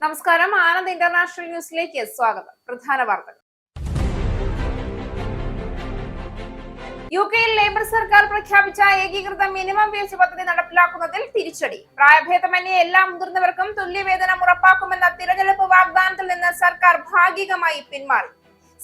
നമസ്കാരം. ആനന്ദ് ഇന്റർനാഷണൽ ന്യൂസിലേക്ക് സ്വാഗതം. പ്രധാന വാർത്തകൾ. യുകെയിൽ ലേബർ സർക്കാർ പ്രഖ്യാപിച്ച ഏകീകൃത മിനിമം വേജ് പദ്ധതി നടപ്പിലാക്കുന്നതിൽ തിരിച്ചടി. പ്രായഭേദമന്യേ എല്ലാ മുതിർന്നവർക്കും തുല്യവേതനം ഉറപ്പാക്കുമെന്ന തിരഞ്ഞെടുപ്പ് വാഗ്ദാനത്തിൽ നിന്ന് സർക്കാർ ഭാഗികമായി പിന്മാറി.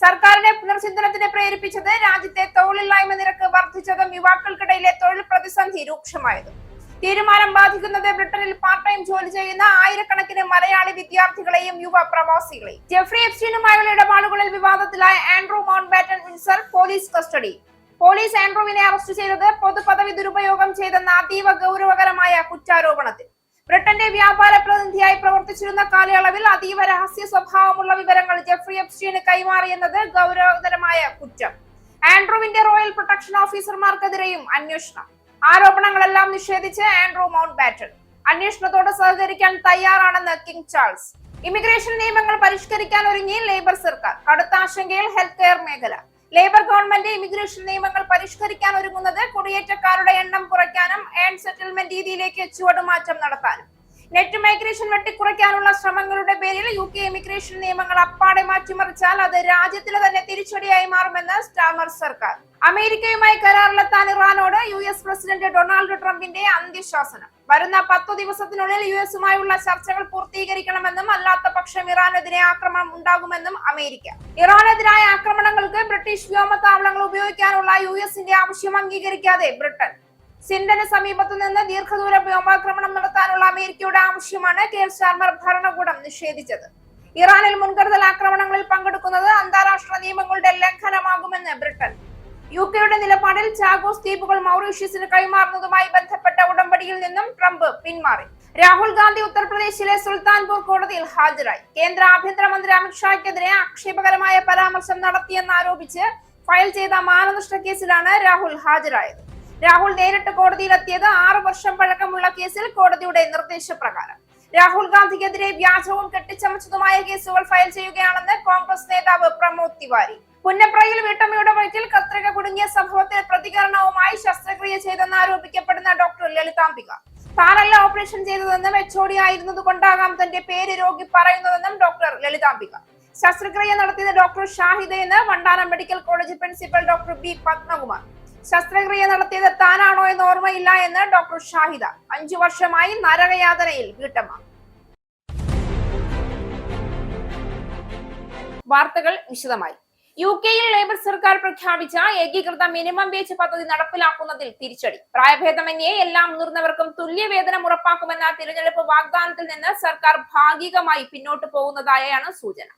സർക്കാരിനെ പുനർചിന്തനത്തിന് പ്രേരിപ്പിച്ചത് രാജ്യത്തെ തൊഴിലില്ലായ്മ നിരക്ക് വർദ്ധിച്ചതും യുവാക്കൾക്കിടയിലെ തൊഴിൽ പ്രതിസന്ധി രൂക്ഷമായതും. തീരുമാനം ബാധിക്കുന്നത് ബ്രിട്ടനിൽ പാർട്ട് ടൈം ജോലി ചെയ്യുന്ന ആയിരക്കണക്കിന് മലയാളി വിദ്യാർത്ഥികളെയും യുവ പ്രവാസികളെയും. ജെഫ്രി എപ്സ്റ്റീനുമായുള്ള ഇടപാടുകളിൽ വിവാദത്തിലായ Andrew Mountbatten Windsor police custody. Police ആൻഡ്രൂവിനെ അറസ്റ്റ് ചെയ്തത് പൊതുപദവി ദുരുപയോഗം ചെയ്തെന്ന അതീവ ഗൗരവകരമായ കുറ്റാരോപണത്തിൽ. ബ്രിട്ടന്റെ വ്യാപാര പ്രതിനിധിയായി പ്രവർത്തിച്ചിരുന്ന കാലയളവിൽ അതീവ രഹസ്യ സ്വഭാവമുള്ള വിവരങ്ങൾ ജെഫ്രി എപ്സ്റ്റീന് കൈമാറിയെന്നത് ഗൗരവതരമായ കുറ്റം. ആൻഡ്രൂവിന്റെ റോയൽ പ്രൊട്ടക്ഷൻ ഓഫീസർമാർക്കെതിരെയും അന്വേഷണം. ആരോപണങ്ങളെല്ലാം നിഷേധിച്ച് ആൻഡ്രൂ മൗണ്ട്ബാറ്റൻ അന്വേഷണത്തോട് സഹകരിക്കാൻ തയ്യാറാണെന്ന് കിങ് ചാൾസ്. ഇമിഗ്രേഷൻ നിയമങ്ങൾ പരിഷ്കരിക്കാൻ ഒരുങ്ങി ലേബർ സർക്കാർ. കടുത്ത ആശങ്കയിൽ ഹെൽത്ത് കെയർ മേഖല. ലേബർ ഗവൺമെന്റ് ഇമിഗ്രേഷൻ നിയമങ്ങൾ പരിഷ്കരിക്കാൻ ഒരുങ്ങുന്നത് കുടിയേറ്റക്കാരുടെ എണ്ണം കുറയ്ക്കാനും ഏൺ സെറ്റിൽമെന്റ് രീതിയിലേക്ക് ചുവടുമാറ്റം നടത്താനും. നെറ്റ് മൈഗ്രേഷൻ വെട്ടിക്കുറയ്ക്കാനുള്ള ശ്രമങ്ങളുടെ പേരിൽ യുകെ ഇമിഗ്രേഷൻ നിയമങ്ങൾ അപ്പാടെ മാറ്റിമറിച്ചാൽ അത് രാജ്യത്തിന് തന്നെ തിരിച്ചടിയായി മാറുമെന്ന് സ്റ്റാമർ സർക്കാർ. അമേരിക്കയുമായി കരാറിലെത്താൻ ഇറാനോട് US പ്രസിഡന്റ് ഡൊണാൾഡ് ട്രംപിന്റെ അന്ത്യശാസനം. വരുന്ന 10 ദിവസത്തിനുള്ളിൽ US-ഉമായുള്ള ചർച്ചകൾ പൂർത്തീകരിക്കണമെന്നും അല്ലാത്ത പക്ഷം ഇറാനെതിരെ ആക്രമണം ഉണ്ടാകുമെന്നും അമേരിക്ക. ഇറാനെതിരായ ആക്രമണങ്ങൾക്ക് ബ്രിട്ടീഷ് വ്യോമതാവളങ്ങൾ ഉപയോഗിക്കാനുള്ള US-ന്റെ ആവശ്യം അംഗീകരിക്കാതെ ബ്രിട്ടൻ. സിൻഡന് സമീപത്തു നിന്ന് ദീർഘദൂര വ്യോമാക്രമണം നടത്താനുള്ള അമേരിക്കയുടെ ആവശ്യമാണ് കെയർ സ്റ്റാർമർ ഭരണകൂടം നിഷേധിച്ചത്. ഇറാനിൽ മുൻകരുതൽ ആക്രമണങ്ങളിൽ പങ്കെടുക്കുന്നത് അന്താരാഷ്ട്ര നിയമങ്ങളുടെ ലംഘനമാകുമെന്ന് ബ്രിട്ടൻ. യുകെയുടെ നിലപാടിൽ ചാഗോസ് ദ്വീപുകൾ മൗറീഷ്യസിന് കൈമാറുന്നതുമായി ബന്ധപ്പെട്ട ഉടമ്പടിയിൽ നിന്നും ട്രംപ് പിന്മാറി. രാഹുൽ ഗാന്ധി ഉത്തർപ്രദേശിലെ സുൽത്താൻപൂർ കോടതിയിൽ ഹാജരായി. കേന്ദ്ര ആഭ്യന്തരമന്ത്രി അമിത്ഷായ്ക്കെതിരെ ആക്ഷേപകരമായ പരാമർശം നടത്തിയെന്നാരോപിച്ച് ഫയൽ ചെയ്ത മാനനഷ്ട കേസിലാണ് രാഹുൽ ഹാജരായത്. രാഹുൽ നേരിട്ട് കോടതിയിലെത്തിയത് 6 വർഷം പഴക്കമുള്ള കേസിൽ കോടതിയുടെ നിർദ്ദേശപ്രകാരം. രാഹുൽ ഗാന്ധിക്കെതിരെ വ്യാജവും കെട്ടിച്ചമച്ചതുമായ കേസുകൾ ഫയൽ ചെയ്യുകയാണെന്ന് കോൺഗ്രസ് നേതാവ് പ്രമോദ് തിവാരി. പുന്നപ്രയിൽ വീട്ടമ്മയുടെ വയറ്റിൽ കത്രിക കുടുങ്ങിയ സംഭവത്തിൽ പ്രതികരണവുമായി ശസ്ത്രക്രിയ ചെയ്തെന്ന് ആരോപിക്കപ്പെടുന്ന ഡോക്ടർ ലളിതാംബിക താനല്ല ഓപ്പറേഷൻ ചെയ്തതെന്നും HOD ആയിരുന്നത് കൊണ്ടാകാം തന്റെ പേര് രോഗി പറയുന്നതെന്നും ഡോക്ടർ ലളിതാംബിക. ശസ്ത്രക്രിയ നടത്തിയത് ഡോക്ടർ ഷാഹിദയെന്ന് Vandanam medical college principal doctor B Padmakumar. ശസ്ത്രക്രിയ നടത്തിയത് താനാണോ എന്ന് ഓർമ്മയില്ല എന്ന് ഡോക്ടർ ഷാഹിദ. 5 വർഷമായി നരകയാതനയിൽ വീട്ടമ്മ. വാർത്തകൾ വിശദമായി. യുകെയിൽ ലേബർ സർക്കാർ പ്രഖ്യാപിച്ച ഏകീകൃത മിനിമം വേജ് പദ്ധതി നടപ്പിലാക്കുന്നതിൽ തിരിച്ചടി. പ്രായഭേദമന്യേ എല്ലാ മുതിർന്നവർക്കും തുല്യവേതനം ഉറപ്പാക്കുമെന്ന തിരഞ്ഞെടുപ്പ് വാഗ്ദാനത്തിൽ നിന്ന് സർക്കാർ ഭാഗികമായി പിന്നോട്ട് പോകുന്നതായാണ് സൂചന.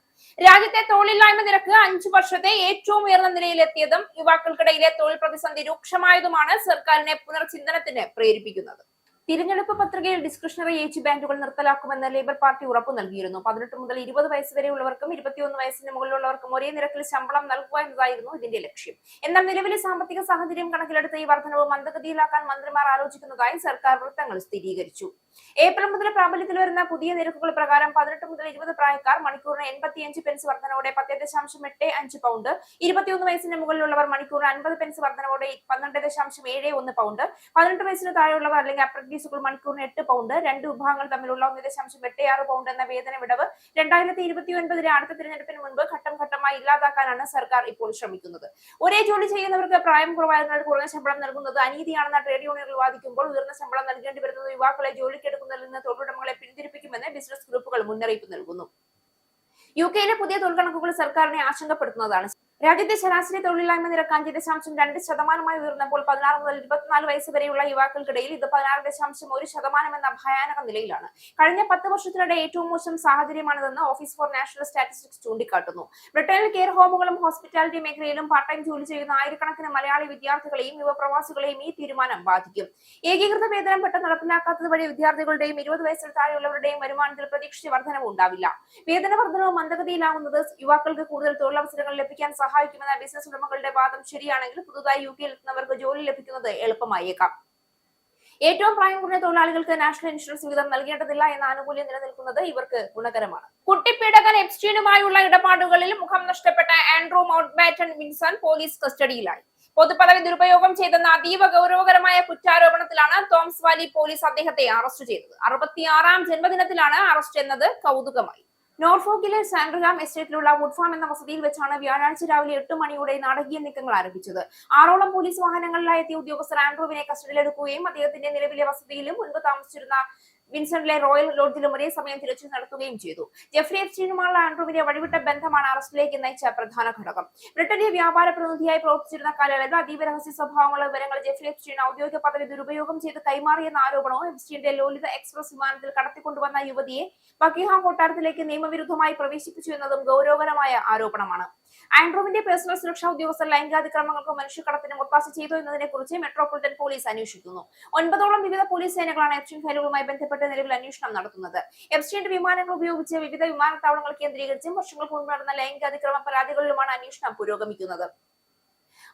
രാജ്യത്തെ തൊഴിലില്ലായ്മ നിരക്ക് 5 വർഷത്തെ ഏറ്റവും ഉയർന്ന നിലയിലെത്തിയതും യുവാക്കൾക്കിടയിലെ തൊഴിൽ പ്രതിസന്ധി രൂക്ഷമായതുമാണ് സർക്കാരിനെ പുനർചിന്തനത്തിന് പ്രേരിപ്പിക്കുന്നത്. തിരഞ്ഞെടുപ്പ് പത്രികയിൽ ഡിസ്ക്രിഷണറി ഏജ് ബാൻഡുകൾ നിർത്തലാക്കുമെന്ന് ലേബർ പാർട്ടി ഉറപ്പു നൽകിയിരുന്നു. 18 മുതൽ 20 വയസ്സ് വരെയുള്ളവർക്കും 21 വയസ്സിന് മുകളിലുള്ളവർക്കും ഒരേ നിരക്കിൽ ശമ്പളം നൽകുക എന്നതായിരുന്നു ഇതിന്റെ ലക്ഷ്യം. എന്നാൽ നിലവിലെ സാമ്പത്തിക സാഹചര്യം കണക്കിലെടുത്ത് ഈ വർധനവ് മന്ദഗതിയിലാക്കാൻ മന്ത്രിമാർ ആലോചിക്കുന്നതായി സർക്കാർ വൃത്തങ്ങൾ സ്ഥിരീകരിച്ചു. ഏപ്രിൽ മുതൽ പ്രാബല്യത്തിൽ വരുന്ന പുതിയ നിരക്കുകൾ പ്രകാരം 18 മുതൽ 20 പ്രായക്കാർ മണിക്കൂറിന് 85 പെൻസ് വർധനവോടെ 10.85 പൗണ്ട്, 21 വയസ്സിന് മുകളിലുള്ളവർ മണിക്കൂറിന് 50 പെൻസ് വർധനവോടെ 12.71 പൗണ്ട്, 18 വയസ്സിന് താഴെയുള്ളവർ അല്ലെങ്കിൽ അപ്രന്റീസുകൾ മണിക്കൂറിന് 8 പൗണ്ട്, 2 വിഭാഗങ്ങൾ തമ്മിലുള്ള 1.86 പൗണ്ട് എന്ന വേതന വിടവ് 2029 അടുത്ത തിരഞ്ഞെടുപ്പിന് മുൻപ് ഘട്ടം ഘട്ടമായി ഇല്ലാതാക്കാനാണ് സർക്കാർ ഇപ്പോൾ ശ്രമിക്കുന്നത്. ഒരേ ജോലി ചെയ്യുന്നവർക്ക് പ്രായം കുറവായതിനാൽ കുറഞ്ഞ ശമ്പളം നൽകുന്നത് അനീതിയാണെന്ന ട്രേഡ് യൂണിയനുകൾ വാദിക്കുമ്പോൾ ഉയർന്ന ശമ്പളം നൽകേണ്ടി വരുന്നത് യുവാക്കളെ ജോലിക്കെടുക്കുന്നതിൽ നിന്ന് തൊഴിലുടമകളെ പിന്തിരിപ്പിക്കുമെന്ന് ബിസിനസ് ഗ്രൂപ്പുകൾ മുന്നറിയിപ്പ് നൽകുന്നു. യുകെയിലെ പുതിയ തൊഴിൽ കണക്കുകൾ സർക്കാരിനെ ആശങ്കപ്പെടുത്തുന്നതാണ്. രാജ്യത്തെ ശരാശരി തൊഴിലില്ലായ്മ നിരക്ക് 5.2% ഉയർന്നപ്പോൾ 16 മുതൽ 24 വയസ്സ് വരെയുള്ള യുവാക്കൾക്കിടയിൽ ഇത് 16.1% എന്ന ഭയാനക നിലയിലാണ്. കഴിഞ്ഞ 10 വർഷത്തിനിടെ ഏറ്റവും മോശം സാഹചര്യമാണിതെന്ന് ഓഫീസ് ഫോർ നാഷണൽ സ്റ്റാറ്റിസ്റ്റിക്സ് ചൂണ്ടിക്കാട്ടുന്നു. ബ്രിട്ടനിൽ കെയർ ഹോമുകളും ഹോസ്പിറ്റാലിറ്റി മേഖലയിലും പാർട്ട് ടൈം ജോലി ചെയ്യുന്ന ആയിരക്കണക്കിന് മലയാളി വിദ്യാർത്ഥികളെയും യുവപ്രവാസികളെയും ഈ തീരുമാനം ബാധിക്കും. ഏകീകൃത വേതനം പെട്ടെന്ന് നടപ്പിലാക്കാത്തത് വഴി വിദ്യാർത്ഥികളുടെയും 20 വയസ്സിൽ താഴെയുള്ളവരുടെയും വരുമാനത്തിൽ പ്രതീക്ഷിച്ച വർധനവ് ഉണ്ടാവില്ല. വേതന വർധനവ് മന്ദഗതിയിലാവുന്നത് യുവാക്കൾക്ക് കൂടുതൽ തൊഴിലവസരങ്ങൾ ലഭിക്കാൻ സഹായിക്കുമെന്ന ബിസിനസ് ഉടമകളുടെ വാദം ശരിയാണെങ്കിൽ പുതുതായി യുകെയിൽ എത്തുന്നവർക്ക് ജോലി ലഭിക്കുന്നത് എളുപ്പമായേക്കാം. ഏറ്റവും പ്രായം കുറഞ്ഞ തൊഴിലാളികൾക്ക് നാഷണൽ ഇൻഷുറൻസ് വിഹിതം നൽകേണ്ടതില്ല എന്ന ആനുകൂല്യം നിലനിൽക്കുന്നത് ഇവർക്ക് ഗുണകരമാണ്. കുട്ടിപ്പീഡകൻ എപ്സ്റ്റീനുമായുള്ള ഇടപാടുകളിൽ മുഖം നഷ്ടപ്പെട്ട ആൻഡ്രൂ മൗണ്ട്ബാറ്റൻ വിൻസൺ പോലീസ് കസ്റ്റഡിയിലായി. പൊതുപദവി ദുരുപയോഗം ചെയ്തെന്ന അതീവ ഗൗരവകരമായ കുറ്റാരോപണത്തിലാണ് തോംസ് വാലി പോലീസ് അദ്ദേഹത്തെ അറസ്റ്റ് ചെയ്തത്. 66ാം ജന്മദിനത്തിലാണ് അറസ്റ്റ് എന്നത് കൗതുകമായി. നോർഫോക്കിലെ സാൻഡ്രിഹാം എസ്റ്റേറ്റിലുള്ള വുഡ്ഫാം എന്ന വസതിയിൽ വെച്ചാണ് വ്യാഴാഴ്ച രാവിലെ 8 മണിയോടെ നാടകീയ നീക്കങ്ങൾ ആരംഭിച്ചത്. 6ഓളം പോലീസ് വാഹനങ്ങളിലായി എത്തിയ ഉദ്യോഗസ്ഥർ ആൻഡ്രൂവിനെ കസ്റ്റഡിയിലെടുക്കുകയും അദ്ദേഹത്തിന്റെ നിലവിലെ വസതിയിലും മുൻപ് താമസിച്ചിരുന്ന വിൻസെന്റിലെ റോയൽ ലോഡ്ജിലും ഒരേ സമയം തിരച്ചിൽ നടത്തുകയും ചെയ്തു. ജെഫ്രി എപ്സ്റ്റീനുമായുള്ള ആൻഡ്രൂവിന്റെ വഴിവിട്ട ബന്ധമാണ് അറസ്റ്റിലേക്ക് നയിച്ച പ്രധാന ഘടകം. ബ്രിട്ടനിലെ വ്യാപാര പ്രതിനിധിയായി പ്രവർത്തിച്ചിരുന്ന കാലയളവിൽ അതീവ രഹസ്യ സ്വഭാവമുള്ള വിവരങ്ങൾ ജെഫ്രി എപ്സ്റ്റീൻ ഔദ്യോഗിക പദവി ദുരുപയോഗം ചെയ്ത് കൈമാറിയെന്ന ആരോപണവും എപ്സ്റ്റീന്റെ ലോലിത എക്സ്പ്രസ് വിമാനത്തിൽ കടത്തിക്കൊണ്ടുവന്ന യുവതിയെ ബക്കിംഗ്ഹാം കൊട്ടാരത്തിലേക്ക് നിയമവിരുദ്ധമായി പ്രവേശിപ്പിച്ചു എന്നതും ഗൗരവകരമായ ആരോപണമാണ്. ആൻഡ്രൂവിന്റെ പേഴ്സണൽ സുരക്ഷാ ഉദ്യോഗസ്ഥർ ലൈംഗികാതിക്രമങ്ങൾക്കും മനുഷ്യക്കടത്തിനും ഒത്താശ ചെയ്തു എന്നതിനെക്കുറിച്ച് മെട്രോപൊളിറ്റൻ പോലീസ് അന്വേഷിക്കുന്നു. 9ഓളം വിവിധ പോലീസ് സേനകളാണ് എപ്സ്റ്റീൻ ഫയലുകളുമായി ബന്ധപ്പെട്ട് നിലവിൽ അന്വേഷണം നടത്തുന്നത്. എപ്സ്റ്റീന്റെ വിമാനങ്ങൾ ഉപയോഗിച്ച് വിവിധ വിമാനത്താവളങ്ങൾ കേന്ദ്രീകരിച്ചും വർഷങ്ങൾക്ക് മുൻപ് നടന്ന ലൈംഗികാതിക്രമ പരാതികളിലുമാണ് അന്വേഷണം പുരോഗമിക്കുന്നത്.